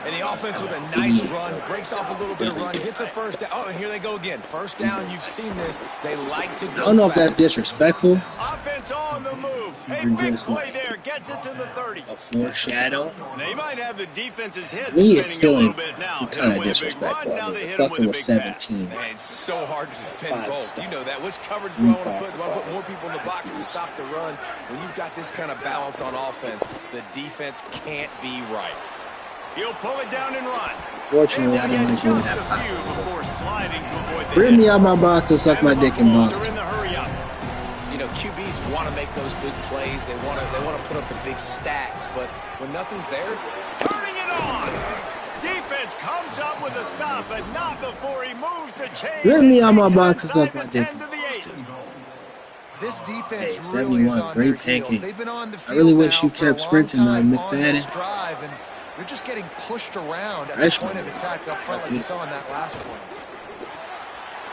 And the offense with a nice run, breaks off a little bit of run, gets a first down. Oh, and here they go again. First down, you've seen this. They like to go I don't know if fast. that's disrespectful. Offense on the move. A big play there. Gets it to the 30. A foreshadow. Now, you might have the defense's head Me, it's spinning a feeling little bit now. kind of disrespectful. I mean, the fucking was 17. Man, it's so hard to defend both. Stop. You know that. Which coverage do I want to put? Do I put more people in the box to stop the run? When you've got this kind of balance on offense, the defense can't be right. He'll pull it down and run. Fortunately, I didn't like doing that. Before sliding to avoid the Bring hit. me out my box and suck my dick in Bulldogs are Boston. in the hurry up. You know, QBs want to make those big plays. They want to put up the big stats. But when nothing's there, Turning it on. Defense comes up with a stop, but not before he moves the chains. Bring me out my and takes it box and suck inside my the dick 10 in to the 8. Boston. This defense Hey, really is 71, on great their heels. pancake. They've been on the I field really wish now you for a kept long sprinting like time on this McFadden. drive, and they're just getting pushed around at the Freshman. point of attack up front like we saw in that last point.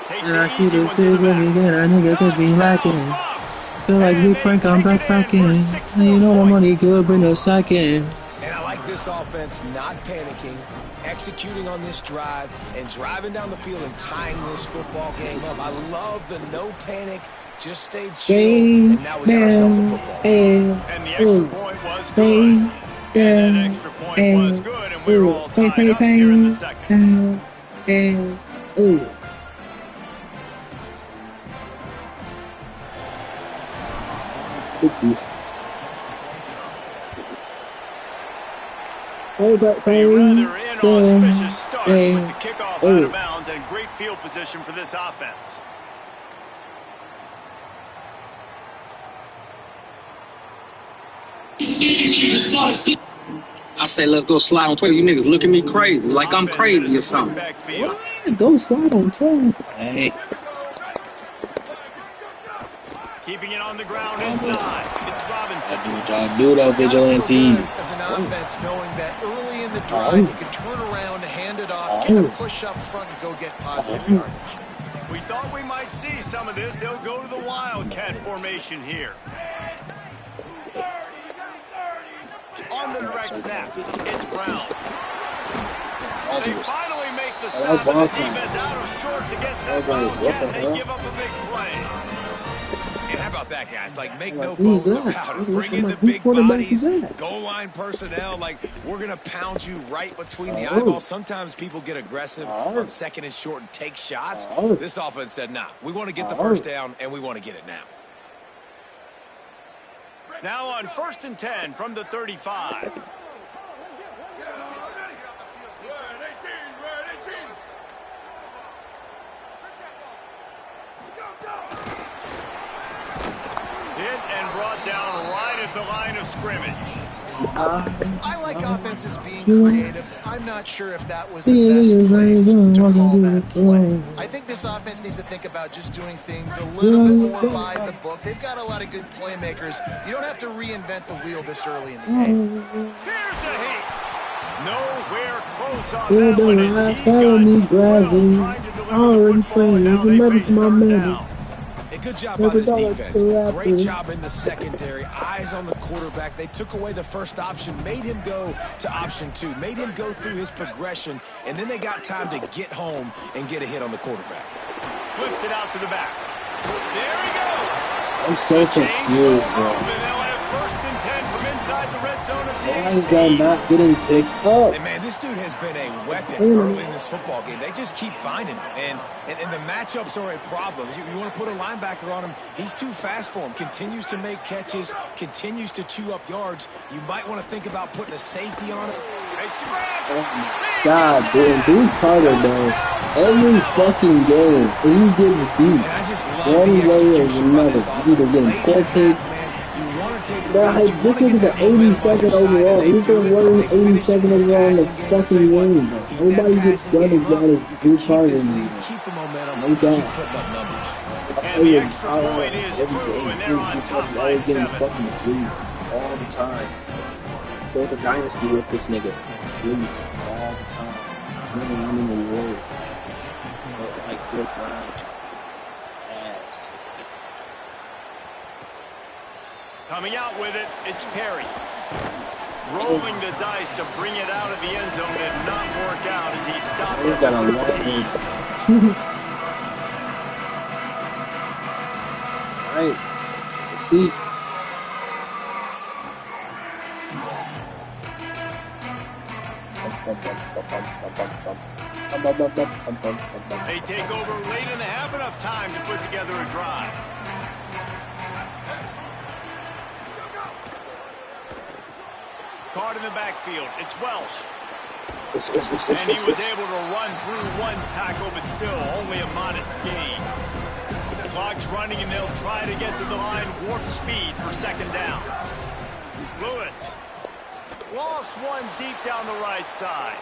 Takes And I the keep easy it one to still the with me, back. good. I nigga cause me lacking. Bucks. Feel like And Luke they Frank, I'm take it back in for in. 6 And you more know the money points. good, bring a second. and I like this offense not panicking, executing on this drive, and driving down the field and tying this football game up. I love the no panic, just stay chill, and now we got ourselves a football game. And the extra point was good. And that extra point was good, and we're all tied up here in the second. A rather inauspicious start with the kickoff out of bounds and great field position for this offense. I say, let's go slide on Twitter. You niggas look at me crazy, like I'm Offense crazy in or a swing something. backfield. What? Go slide on Twitter. Hey. Keeping it on the ground inside. It's Robinson. Do what y'all do, though, It's gotta feel good vigilantes. as an offense knowing that early in the drive you can turn around, hand it off, get a push up front, and go get positive yardage. We thought we might see some of this. They'll go to the Wildcat formation here. On the direct snap, it's Brown. They finally make the stop, and the defense out of sorts against that Wildcat, and they give up a big play. And how about that, guys? Like, make no bones about it. Bring in the big bodies, goal line personnel. Like, we're going to pound you right between the eyeballs. Sometimes people get aggressive on second and short and take shots. This offense said, nah, we want to get the first down, and we want to get it now. Now on 1st and 10 from the 35. Hit and brought down right at the line of scrimmage. I like offenses being creative. I'm not sure if that was the best place to call that play. I think this offense needs to think about just doing things a little bit more by the book. They've got a lot of good playmakers. You don't have to reinvent the wheel this early in the game. Here's a hit. Nowhere close on that one as he got drilled trying to deliver the football, and now they face third down. A good job by this defense. Great job in the secondary. Eyes on the quarterback. They took away the first option, made him go to option 2, made him go through his progression, and then they got time to get home and get a hit on the quarterback. Flips it out to the back. There he goes. I'm so confused, bro. They'll have 1st and 10 from inside the red zone of the Why is that 18. not getting picked up? And man, this dude has been a weapon early in this football game. They just keep finding him. And the matchups are a problem. You want to put a linebacker on him, he's too fast for him. Continues to make catches, continues to chew up yards. You might want to think about putting a safety on him. Makes the grab. Oh my God, dude, Dude Carter, bro. Every fucking game, he gets beat. And I just love One the way or execution by another. this You either offense. get him Late in full that kick. half, man, you want to take the Bro, lead. You this want to nigga's get an that momentum on 82nd your side, overall. and they He's do been it. running They finish 82nd the overall in the passing game. fucking game, bro. Keep Nobody that gets passing done as game bad up. as Dude Keep Carter. this in lead, there. keep the momentum, No keep doubt. putting up numbers. And the extra point is true, and they're on top by Always getting 7. fucking fleas all the time. Build a dynasty with this nigga. Fleas all the time. Never winning a war. Like, Ass. Coming out with it, it's Perry. Rolling the dice to bring it out of the end zone did not work out as he stopped He's at got a the long 13. lead. Alright. Let's see. They take over late in the half, enough time to put together a drive. Caught in the backfield, it's Welsh. And he was able to run through one tackle, but still only a modest gain. The clock's running, and they'll try to get to the line warp speed for second down. Lewis lost one deep down the right side.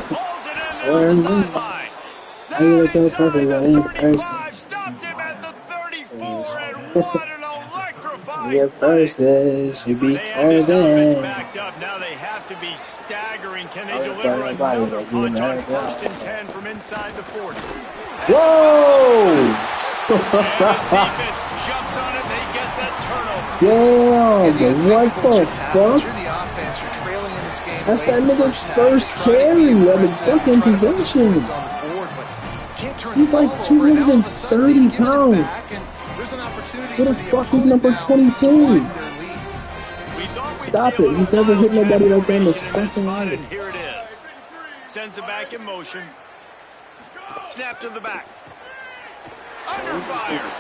Pulls it in there on the sideline. That inside the 35 stopped him at the 34, and what an electrifying Your play. purses should be They had this offense closing. backed up. Now they have to be staggering. Can they Oh, deliver everybody, another like, punch you on know, 1st and 10 from inside the 40? Whoa! And the defense jumps on it. They get that turnover. Damn! What the fuck? You're the offense. You're trailing in this game. That's late that in the nigga's half. first Try to be carry of the aggressive, fucking try to put some possession. points on the board, but can't turn He's the like ball over, and now all of a sudden they've 230 given it pounds. back, and there's an opportunity Who the for fuck is opponent number now to 22? widen their lead. We thought we'd Stop see a it. He's little never hit nobody like that in his formation fucking spot, life. and here it is. Sends it back in motion. Snap to the back. Under fire.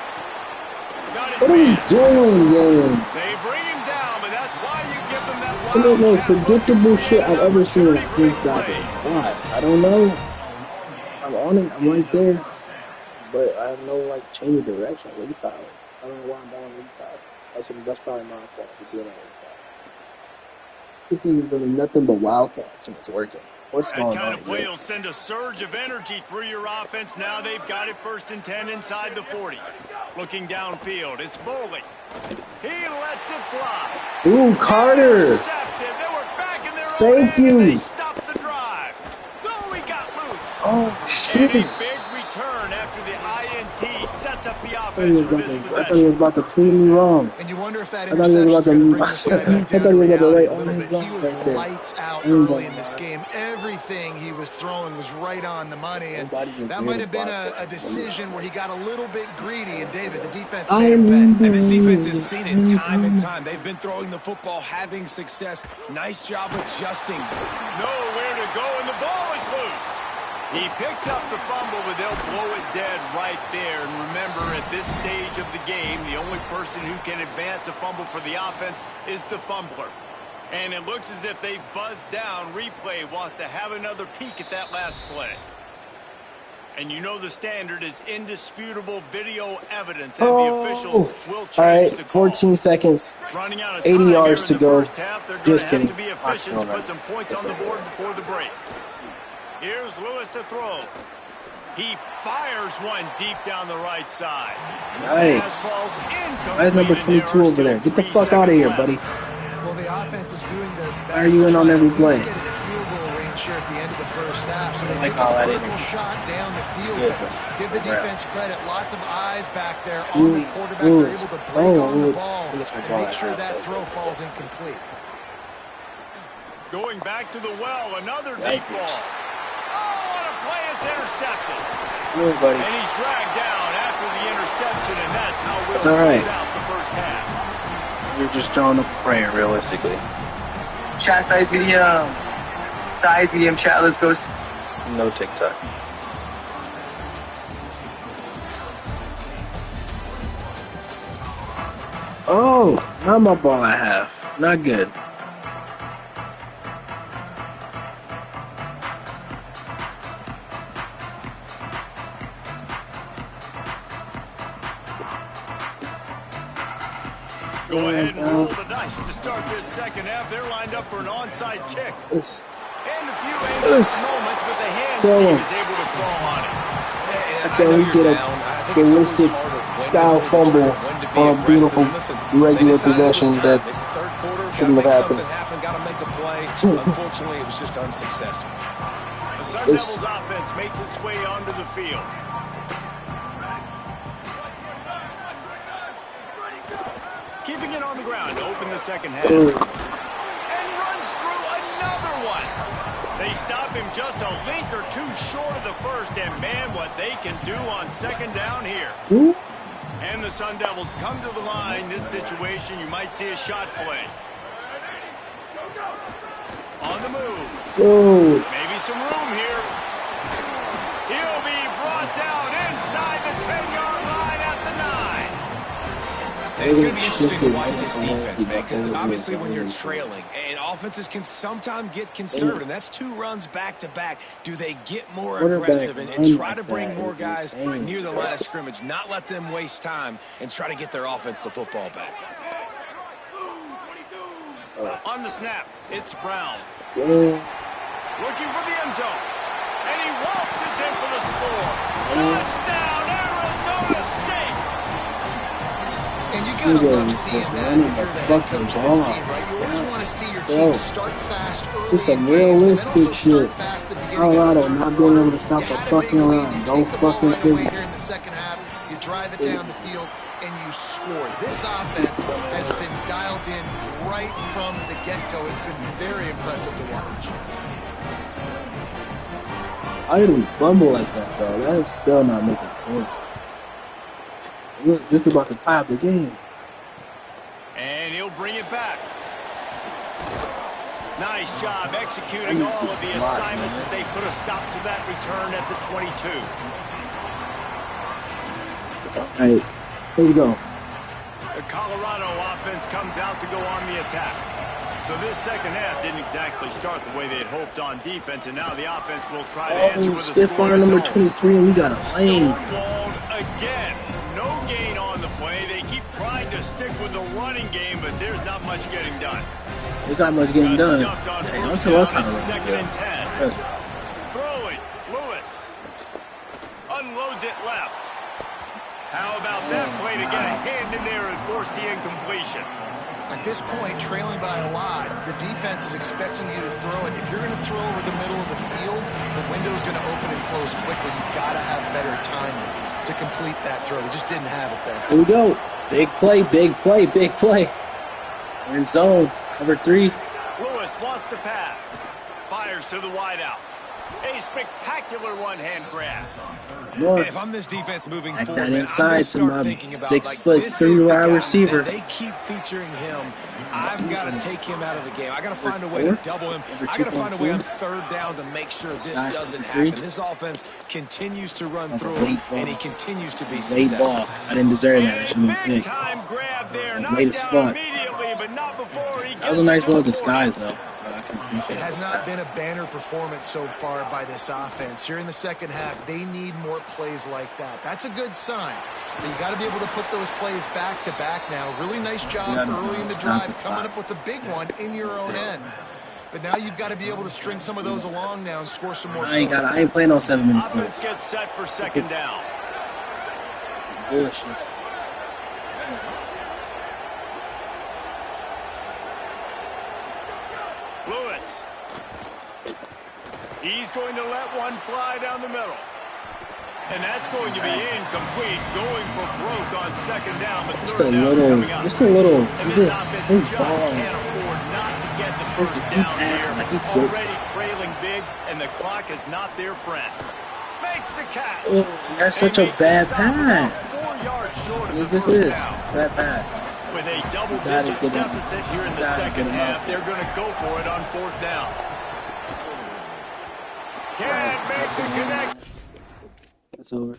Got his What are we man. doing, then? They bring him down, but that's why you give them that Some of the most wildcat look predictable to shit create I've ever seen in a opportunity Kings for big Goblin. plays. Why? I don't know. I'm on it. I'm right there. But I have no, like, change of direction. Lead side. I don't know why I'm going lead side. That's probably my fault for doing that lead side. This nigga's really nothing but wildcats, and it's working. What's That going kind on of play here? will send a surge of energy through your offense. Now they've got it 1st and 10 inside the 40. Looking downfield, it's Bowley. He lets it fly. Ooh, Carter! Intercepted. They were back in their Thank own end, and you. they stopped the drive. Oh, he got loose. Oh, And shit. a big return after the INT sets up the I offense for this thought he possession. was about to prove me wrong. And you wonder if that I thought he was interception about is going to to. bring this guy back I down thought to he was about to reality write a on little his bit. He block was right there. lights out I ain't early gonna in this lie. game. Everything he was throwing was right on the money, and Nobody can that do might the have been block a that. decision where he got a little bit greedy, and David, the defense I made him am. pay. And this defense has seen it time and time. They've been throwing the football, having success. Nice job adjusting. Nowhere to go, and the ball is loose. He picks up the fumble, but they'll blow it dead right there. And remember, at this stage of the game, the only person who can advance a fumble for the offense is the fumbler. And it looks as if they've buzzed down. Replay wants to have another peek at that last play. And you know the standard is indisputable video evidence, and the officials will change All right, the call. 14 seconds, Running out of 80 time yards here to in the go. first half. They're going Just to have kidding. to be Watch efficient it to put some points It's on the okay. board before the break. Here's Lewis to throw. He fires one deep down the right side. Nice. Pass falls incomplete, Why is number and there 22 are over still there? Get the 3 fuck out of seconds here, left. buddy. Well, the offense is doing the best. Why are you in on every play? Get in a field goal range here at the end of the first half, so they like took all a that vertical energy. shot down the field. Good, But give the bro. defense credit. Lots of eyes back there on the quarterback. They're able to break on the ball and make sure that throw falls incomplete. Going back to the well, another deep ball. Oh, what a play, it's intercepted. Here, buddy. And he's dragged down after the interception, and that's how Will It's all right. close out the first half. You're just throwing up a prayer, realistically. Chat size medium. Size medium chat. Let's go. No TikTok. Oh, not my ball I have. Not good. Go ahead and roll the dice to start this second half. They're lined up for an onside kick. It's, And a few anxious moments, but the hands Kill team him. is able to fall on it. after we get a ballistic style fumble on a beautiful regular possession that shouldn't have happened. Got to make a play. Unfortunately, it was just unsuccessful. The Sun Devils offense makes its way onto the field. the ground to open the second half. Oh. And runs through another one. They stop him just a link or two short of the first, and man, what they can do on second down here. Ooh. And the Sun Devils come to the line. This situation, you might see a shot play. On the move. Oh. Maybe some room here. He'll be brought down inside the 10-yard line at the 9. It's going to be interesting to watch this defense, man, because obviously when you're trailing, and offenses can sometimes get conservative. That's 2 runs back-to-back. Do they get more aggressive and try to bring more guys near the line of scrimmage, not let them waste time, and try to get their offense the football back? On the snap, it's Brown. Yeah. Looking for the end zone. And he waltzes in for the score. Touchdown, Arizona State! And you gotta love seeing that if you're the head coach of this team, right? You always want to see your team start fast early. It's some realistic shit. Colorado not being able to stop the fucking run. Don't fucking figure. Here in the second half, you drive it down the field and you score. This offense has been dialed in right from the get-go. It's been very impressive to watch. How did we fumble like that, though? That is still not making sense. It was just about to tie up the game. And he'll bring it back. Nice job executing all of the assignments as they put a stop to that return at the 22. All right, here we go. The Colorado offense comes out to go on the attack. So this second half didn't exactly start the way they had hoped on defense, and now the offense will try to answer with a stiff score on of its number own. 23, and we got a lane. Stonewalled again. No gain on the play. They keep trying to stick with the running game, but there's not much getting done. There's not much getting done. Stuffed on Hey, first don't tell us down how to and run. second and 10. Yes. Throwing, Lewis. Unloads it left. How about that play to get a hand in there and force the incompletion? At this point, trailing by a lot, the defense is expecting you to throw it. If you're going to throw over the middle of the field, the window's going to open and close quickly. You've got to have better timing to complete that throw. They just didn't have it there. Here we go. Big play, big play, big play. We're in zone. Cover 3. Lewis wants to pass. Fires to the wideout. A spectacular one-hand grab. More. If I'm this defense moving Back forward, that man, inside I'm gonna to start my thinking about, 6'3" this is the wide guy receiver. that they keep featuring him. I've got to take him out of the game. I got to find a way to double him. I got to find a way on third down to make sure this doesn't happen. This offense continues to run through him, and he continues to be Late successful. ball. I didn't deserve that. I should have been Big picked. time grab there. Late as Knocked fuck. down immediately, but not before he That was a gets nice to little the 40. disguise, though. I can appreciate It has it. not been a banner performance so far by this offense. Here in the second half, they need more plays like that. That's a good sign. But you got to be able to put those plays back to back now. Really nice job early in the drive, coming up with a big one in your own end. But now you've got to be able to string some of those along now and score some more points. I ain't playing no 7-minute Offense points. gets set for second down. Bullshit. Lewis. He's going to let one fly down the middle. And that's going to be incomplete, going for broke on second down. But Just a third down's little, coming up. just a little, And this, this offense his just ball. can't afford not to get the This first is down pass, here. like he flips. Already trailing big, and the clock is not their friend. Makes the catch. Oh, that's such They a make the bad stop pass. 4 yards short of Look the at first this. down. It's a bad pass. With a Gotta double-digit get him. deficit here in the Gotta second get him half, out. they're going to go for it on fourth down. Can't make the connect. It's over.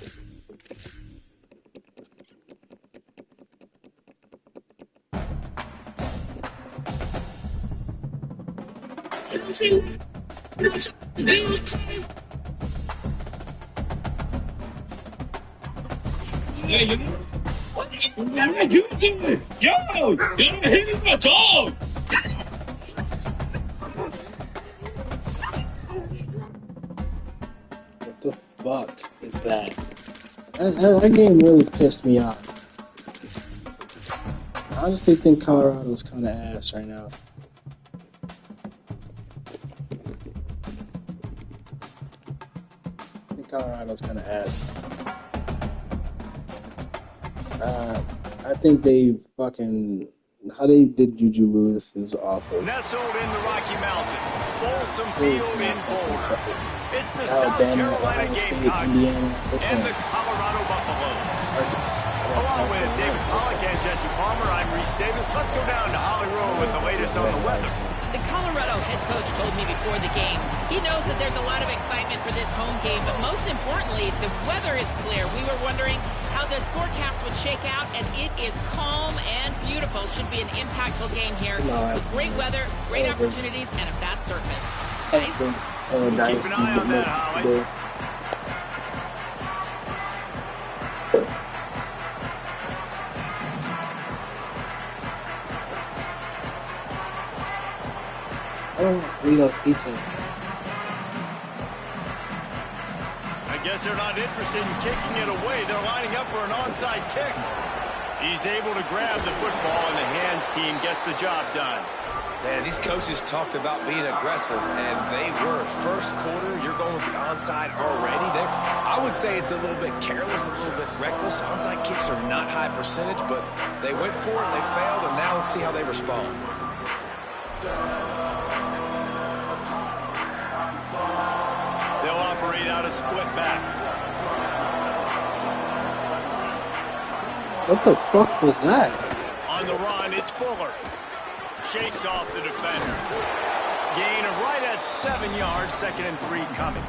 What the fuck is that? That game really pissed me off. I honestly think Colorado's kind of ass right now. I think Colorado's kind of ass. I think they fucking how they did Juju Lewis is also. Nestled in the Rocky Mountains, Folsom Field in Boulder. It's the South Alabama, Carolina Ohio State, Gamecocks Indiana. and the Colorado Buffaloes. Along with David Pollack and Jesse Palmer, I'm Reese Davis. Let's go down to Hollywood with the latest on the weather. The Colorado head coach told me before the game, he knows that there's a lot of excitement for this home game, but most importantly, the weather is clear. We were wondering how the forecast would shake out, and it is calm and beautiful. Should be an impactful game here with great weather, great opportunities, and a fast surface. Guys? Keep an eye on that, Holly. Pizza. I guess they're not interested in kicking it away. They're lining up for an onside kick. He's able to grab the football, and the hands team gets the job done. Man, these coaches talked about being aggressive, and they were. First quarter, you're going with the onside already. I would say it's a little bit careless, a little bit reckless. Onside kicks are not high percentage, but they went for it, they failed, and now let's see how they respond. They'll operate out of split backs. What the fuck was that? On the run, it's Fuller. Shakes off the defender. Gain of right at 7 yards, 2nd and 3 coming.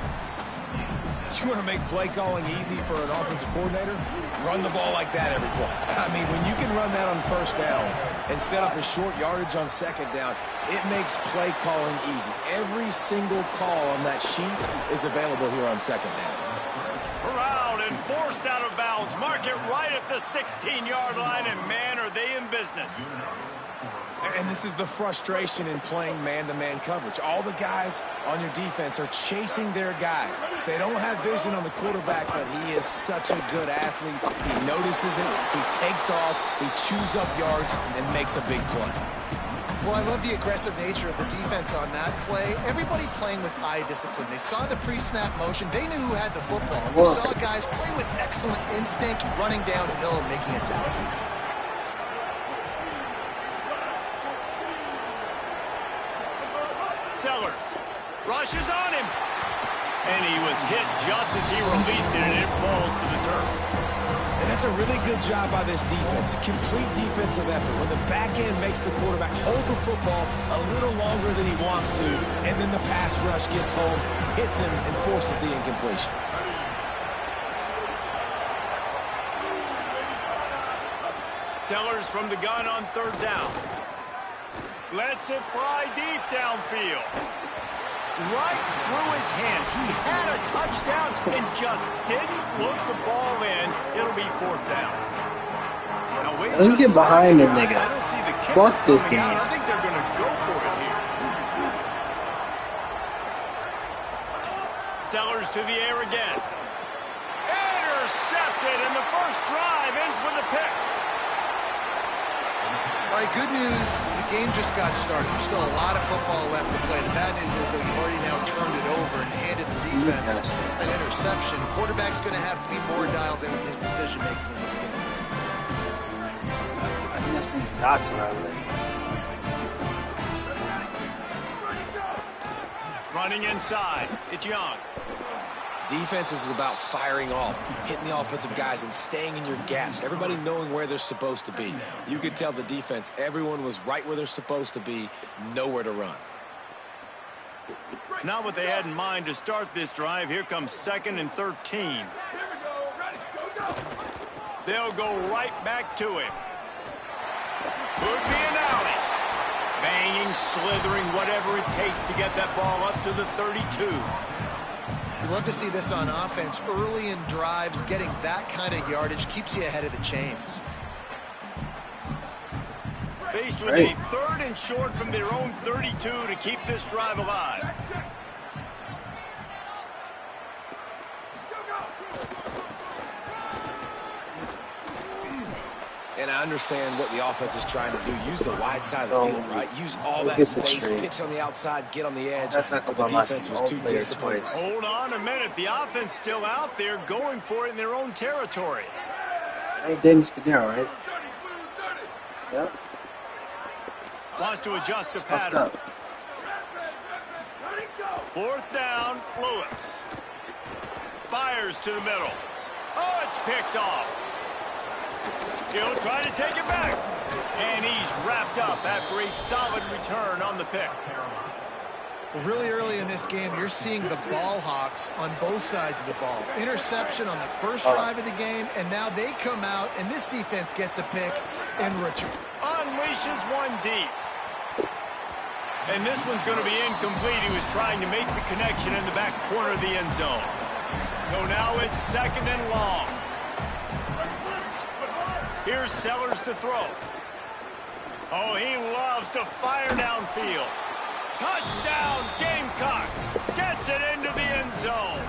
You want to make play calling easy for an offensive coordinator? Run the ball like that every play. I mean, when you can run that on first down and set up a short yardage on second down, it makes play calling easy. Every single call on that sheet is available here on second down. Corralled and forced out of bounds. Mark it right at the 16-yard line, and man, are they in business. And this is the frustration in playing man-to-man coverage. All the guys on your defense are chasing their guys. They don't have vision on the quarterback, but he is such a good athlete. He notices it, he takes off, he chews up yards, and makes a big play. Well, I love the aggressive nature of the defense on that play. Everybody playing with eye discipline. They saw the pre-snap motion. They knew who had the football. We saw guys play with excellent instinct, running downhill and making a tackle. Sellers rushes on him, and he was hit just as he released it, and it falls to the turf. And that's a really good job by this defense, a complete defensive effort. When the back end makes the quarterback hold the football a little longer than he wants to, and then the pass rush gets home, hits him, and forces the incompletion. Sellers from the gun on 3rd down. Lets it fly deep downfield. Right through his hands. He had a touchdown and just didn't look the ball in. It'll be 4th down. Now wait, let's get behind the nigga. I don't see the kick Fuck this coming game. out. I think they're going to go for it here. Sellers to the air again. Intercepted, and the first drive ends with a pick. All right, good news. The game just got started. There's still a lot of football left to play. The bad news is that you've already now turned it over and handed the defense an interception. Quarterback's going to have to be more dialed in with his decision-making in this game. I think that's when the dots on our legs. Running inside. It's Young. Defense is about firing off, hitting the offensive guys, and staying in your gaps. Everybody knowing where they're supposed to be. You could tell the defense, everyone was right where they're supposed to be, nowhere to run. Not what they had in mind to start this drive. Here comes 2nd and 13. They'll go right back to him. Could be an alley. Banging, slithering, whatever it takes to get that ball up to the 32. We love to see this on offense. Early in drives, getting that kind of yardage keeps you ahead of the chains. Faced with a 3rd and short from their own 32 to keep this drive alive. And I understand what the offense is trying to do. Use the wide side of the field, right? Use all that space, pitch on the outside, get on the edge. But the defense was too disciplined. Hold on a minute. The offense still out there going for it in their own territory. Hey, Dynasty now, right? Yep. Wants to adjust the Fucked pattern. up. 4th down, Lewis. Fires to the middle. Oh, it's picked off. He'll try to take it back. And he's wrapped up after a solid return on the pick. Really early in this game, you're seeing the ball hawks on both sides of the ball. Interception on the first drive of the game, and now they come out, and this defense gets a pick in return. Unleashes one deep. And this one's going to be incomplete. He was trying to make the connection in the back corner of the end zone. So now it's 2nd and long. Here's Sellers to throw. Oh, he loves to fire downfield. Touchdown, Gamecocks. Gets it into the end zone.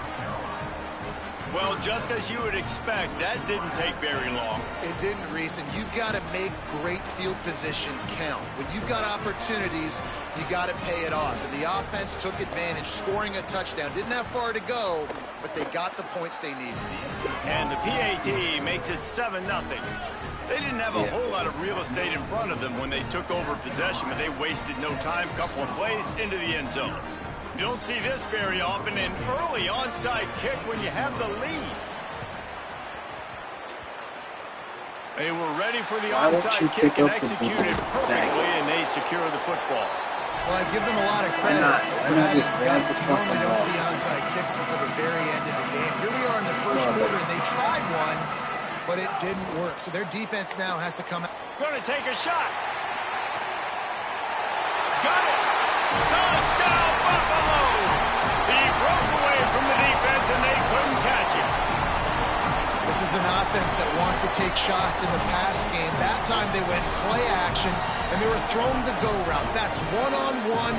Well, just as you would expect, that didn't take very long. It didn't, Reese, and you've got to make great field position count. When you've got opportunities, you got to pay it off. And the offense took advantage, scoring a touchdown. Didn't have far to go, but they got the points they needed. And the PAT makes it 7-0. They didn't have a whole lot of real estate in front of them when they took over possession, but they wasted no time. Couple of plays into the end zone. You don't see this very often, an early onside kick when you have the lead. They were ready for the onside kick and executed perfectly, and they secure the football. Well, I give them a lot of credit for having guts. You normally don't see onside kicks until the very end of the game. Here we are in the first quarter, and they tried one, but it didn't work. So their defense now has to come out. Going to take a shot. Got it. Touchdown, Buffaloes. He broke away from the defense, and they couldn't catch him. This is an offense that wants to take shots in the pass game. That time they went play action, and they were throwing the go route. That's one-on-one.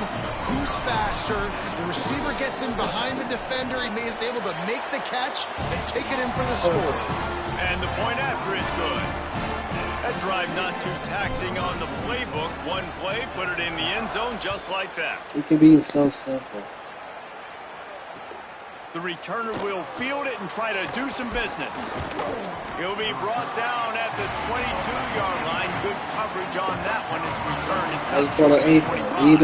Who's faster? The receiver gets in behind the defender. He is able to make the catch and take it in for the score. And the point after is good. That drive not too taxing on the playbook. One play, put it in the end zone just like that. It can be so simple. The returner will field it and try to do some business. He'll be brought down at the 22-yard line. Good coverage on that one. His return is not short of 25.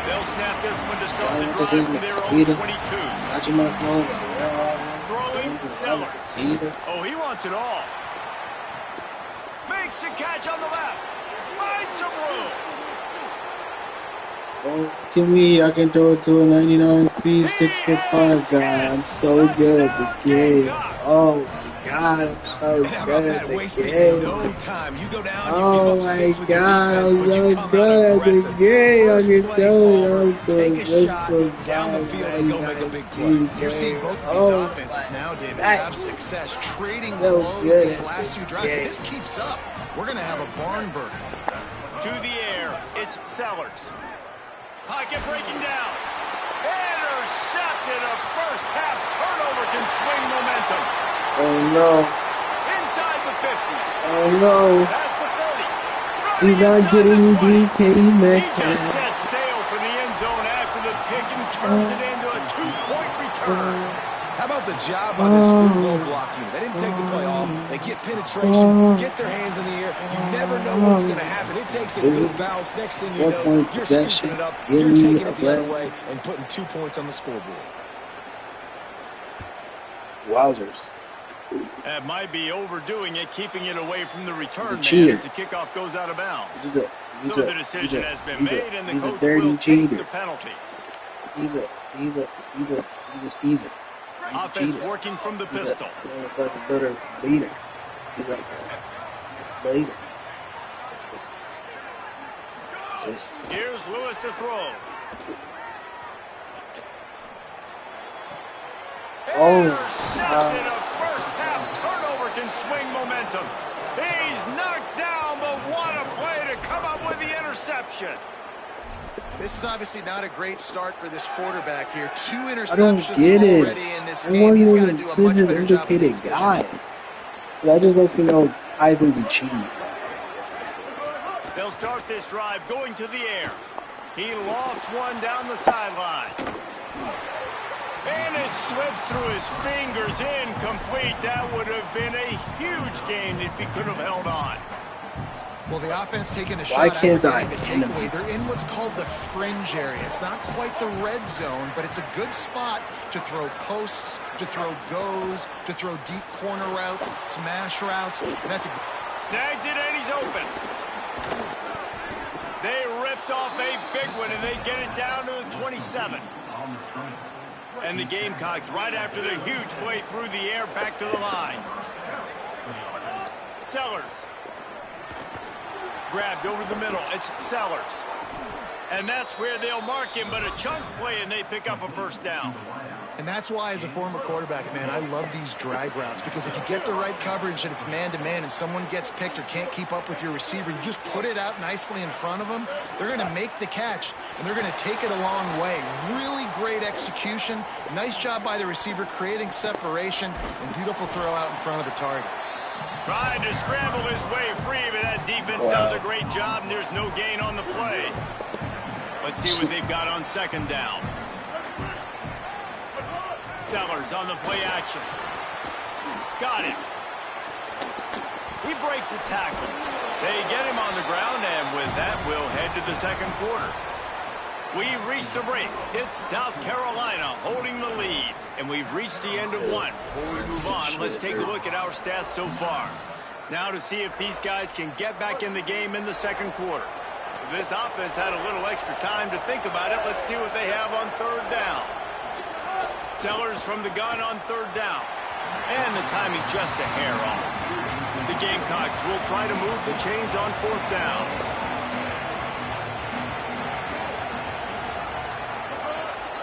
They'll snap this one to start the drive from their own 22. Throwing Sellers. Oh, he wants it all. Makes the catch on the left. Finds some room. Oh, look at me. I can throw it to a 99 speed, 6'5" guy. I'm so good at the game. Oh my god, I'm so good at the game. No time. You go down, oh my god, I'm so good at the game. I can tell you I'm so take a good shot for down the field and go make a big play. You're seeing both of these offenses now, David, have success trading blows these last two drives. If this keeps up, we're going to have a barn burner. To the air, it's Sellers. Pocket breaking down. Intercepted. A first half turnover can swing momentum. Oh no. Inside the 50. Oh no. Past the 30. He's not getting DK He Metcalf. just set sail for the end zone after the pick and turns it into a 2-point return. How about the job by this field goal block unit? They didn't take the play off. They get penetration, get their hands in the air. You never know what's going to happen. It takes a good bounce. Next thing you know, you're scooping it up. You're taking it the other way and putting 2 points on the scoreboard. Wowzers. That might be overdoing it, keeping it away from the return cheater. man as the kickoff goes out of bounds. So the decision has been made, and the coach will cheater. take the penalty. He's a skeezer. Offense working from the pistol. He's like a better leader. He's like a leader. Here's Lewis to throw. Intercepted. A first half turnover can swing momentum. He's knocked down, but what a play to come up with the interception. This is obviously not a great start for this quarterback here. 2 interceptions I don't get already it. in this I game. He's got to wasn't do a much better job with indicated this guy. But that just lets me know Heisman be cheating. They'll start this drive going to the air. He lofts one down the sideline. And it slips through his fingers, incomplete. That would have been a huge gain if he could have held on. Well, the offense taking a Why shot can't after I getting a takeaway. They're in what's called the fringe area. It's not quite the red zone, but it's a good spot to throw posts, to throw goes, to throw deep corner routes, smash routes. And that's snags it, and he's open. They ripped off a big one, and they get it down to the 27. And the Gamecocks, right after the huge play through the air, back to the line. Sellers. Grabbed over the middle. It's Sellers. And that's where they'll mark him, but a chunk play, and they pick up a first down. And that's why, as a former quarterback, man, I love these drag routes, because if you get the right coverage and it's man-to-man and someone gets picked or can't keep up with your receiver, you just put it out nicely in front of them, they're going to make the catch, and they're going to take it a long way. Really great execution. Nice job by the receiver creating separation, and beautiful throw out in front of the target. Trying to scramble his way free, but that defense does a great job, and there's no gain on the play. Let's see what they've got on second down. Sellers on the play action. Got him. He breaks a tackle. They get him on the ground, and with that, we'll head to the second quarter. We've reached the break. It's South Carolina holding the lead, and we've reached the end of one. Before we move on, let's take a look at our stats so far. Now to see if these guys can get back in the game in the second quarter. If this offense had a little extra time to think about it, let's see what they have on third down. Sellers from the gun on third down. And the timing just a hair off. The Gamecocks will try to move the chains on fourth down.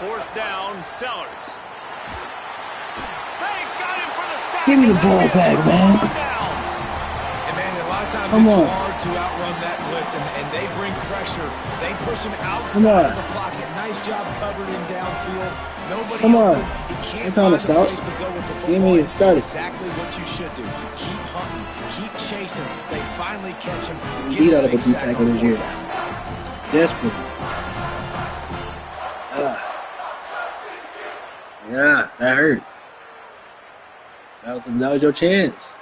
Fourth down, Sellers. They got him for the sack. Give me the ball back, man. And man, a lot of times it's hard to outrun that blitz, and they bring pressure. They push him outside of the pocket. Nice job covering downfield. Nobody open. He can't find a place to go with the football. It's exactly what you should do. Keep hunting. Keep chasing. They finally catch him. Get out of a D tackle this year. Desperate. Yeah, that hurt. That was your chance.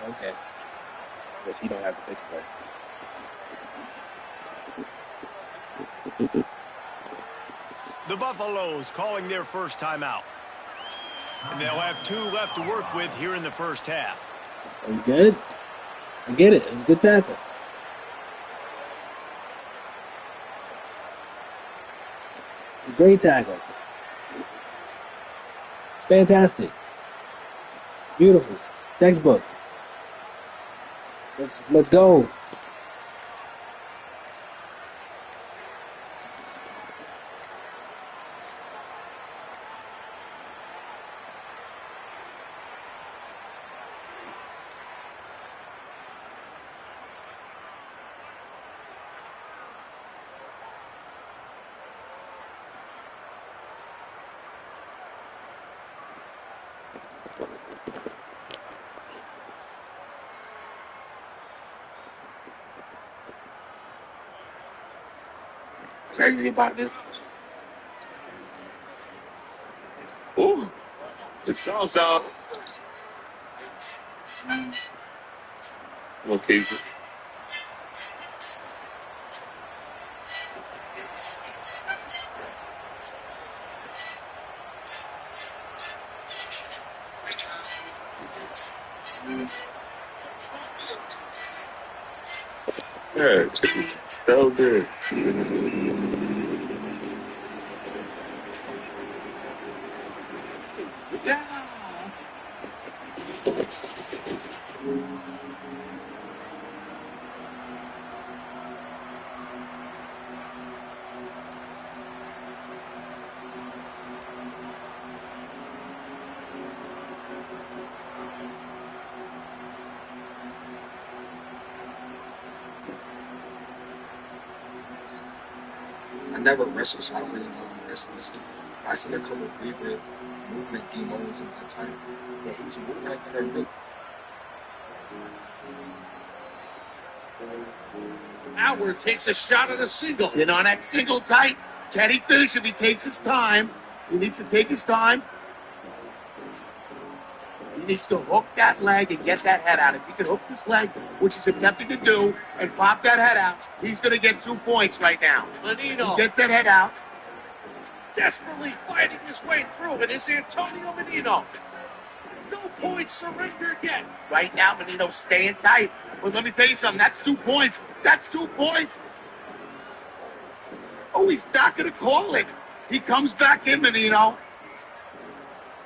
Okay. Guess he don't have to pick it. The Buffaloes calling their first timeout. And they'll have 2 left to work with here in the first half. Are you good? I get it. It was a good tackle. A great tackle. It's fantastic. Beautiful. Textbook. Let's go. Crazy about this. Oh, the shot's out. Okay. Yeah, so good. I never wrestled, so I don't really know who wrestles. I seen a couple of weird movement demos in my time. Yeah, he's moving like that. Howard takes a shot at a single. In on that single tight. Can he finish if he takes his time? He needs to take his time. needs to hook that leg and get that head out. If he can hook this leg, which he's attempting to do, and pop that head out, he's going to get 2 points right now. Menino He gets that head out. desperately fighting his way through, and it's Antonio Menino. No points surrendered yet. Right now, Menino's staying tight. But let me tell you something. That's 2 points. That's 2 points. Oh, he's not going to call it. He comes back in, Menino.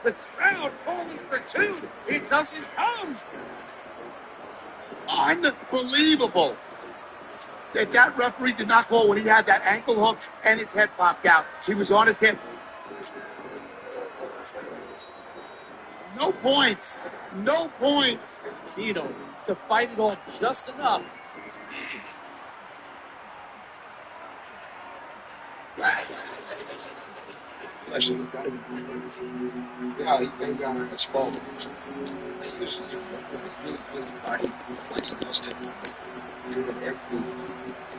The crowd calling for 2. It doesn't come. Unbelievable that referee did not call when he had that ankle hook and his head popped out. He was on his hip. No points. No points. Menino to fight it off just enough. Actually, he's got to be. Yeah, he got a spot. He was really body when he does that.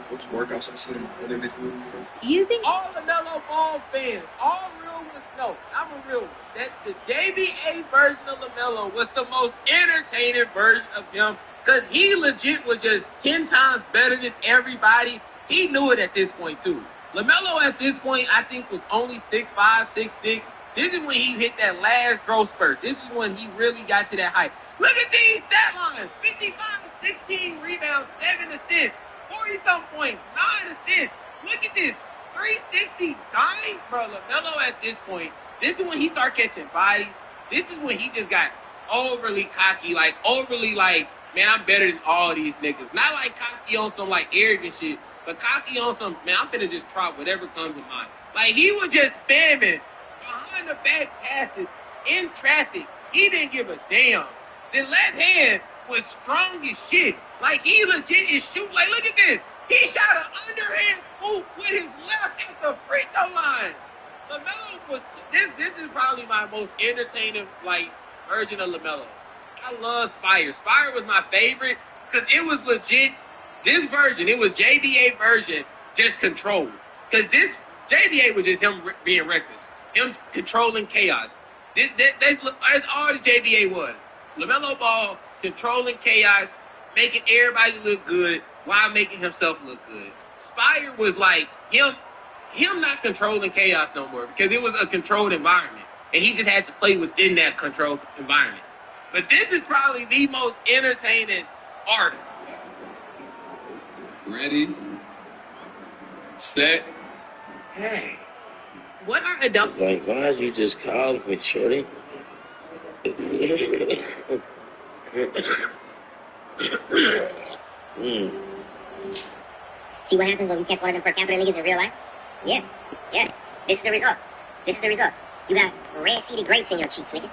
Those workouts I seen in my other video. You think All LaMelo Ball fans, all real ones know, I'm a real one, that the JBA version of LaMelo was the most entertaining version of him because he legit was just 10 times better than everybody. He knew it at this point, too. LaMelo at this point, I think, was only 6'5", 6'6". This is when he hit that last growth spurt. This is when he really got to that height. Look at these stat lines. 55, 16 rebounds, 7 assists, 40-something points, 9 assists. Look at this. 369, bro. LaMelo at this point, this is when he started catching bodies. This is when he just got overly cocky, like, man, I'm better than all these niggas. Not like cocky on some, like, arrogant shit, but cocky on some, man, I'm finna just try whatever comes in mind. Like, he was just spamming behind the back passes in traffic. He didn't give a damn. The left hand was strong as shit. Like, he legit is shooting. Like, look at this. He shot an underhand scoop with his left at the free throw line. LaMelo was, this is probably my most entertaining, like, version of LaMelo. I love Spire. Spire was my favorite because it was legit. This version, it was JBA version, just controlled. Because this, JBA was just him being reckless. Him controlling chaos. That's all the JBA was. LaMelo Ball controlling chaos, making everybody look good while making himself look good. Spire was like him not controlling chaos no more because it was a controlled environment. And he just had to play within that controlled environment. But this is probably the most entertaining art. Ready, set. Hey, what are adults? Like, why did you just call me, shorty? See what happens when we catch one of them per capita niggas in real life? Yeah. This is the result. You got red-seeded grapes in your cheeks, nigga.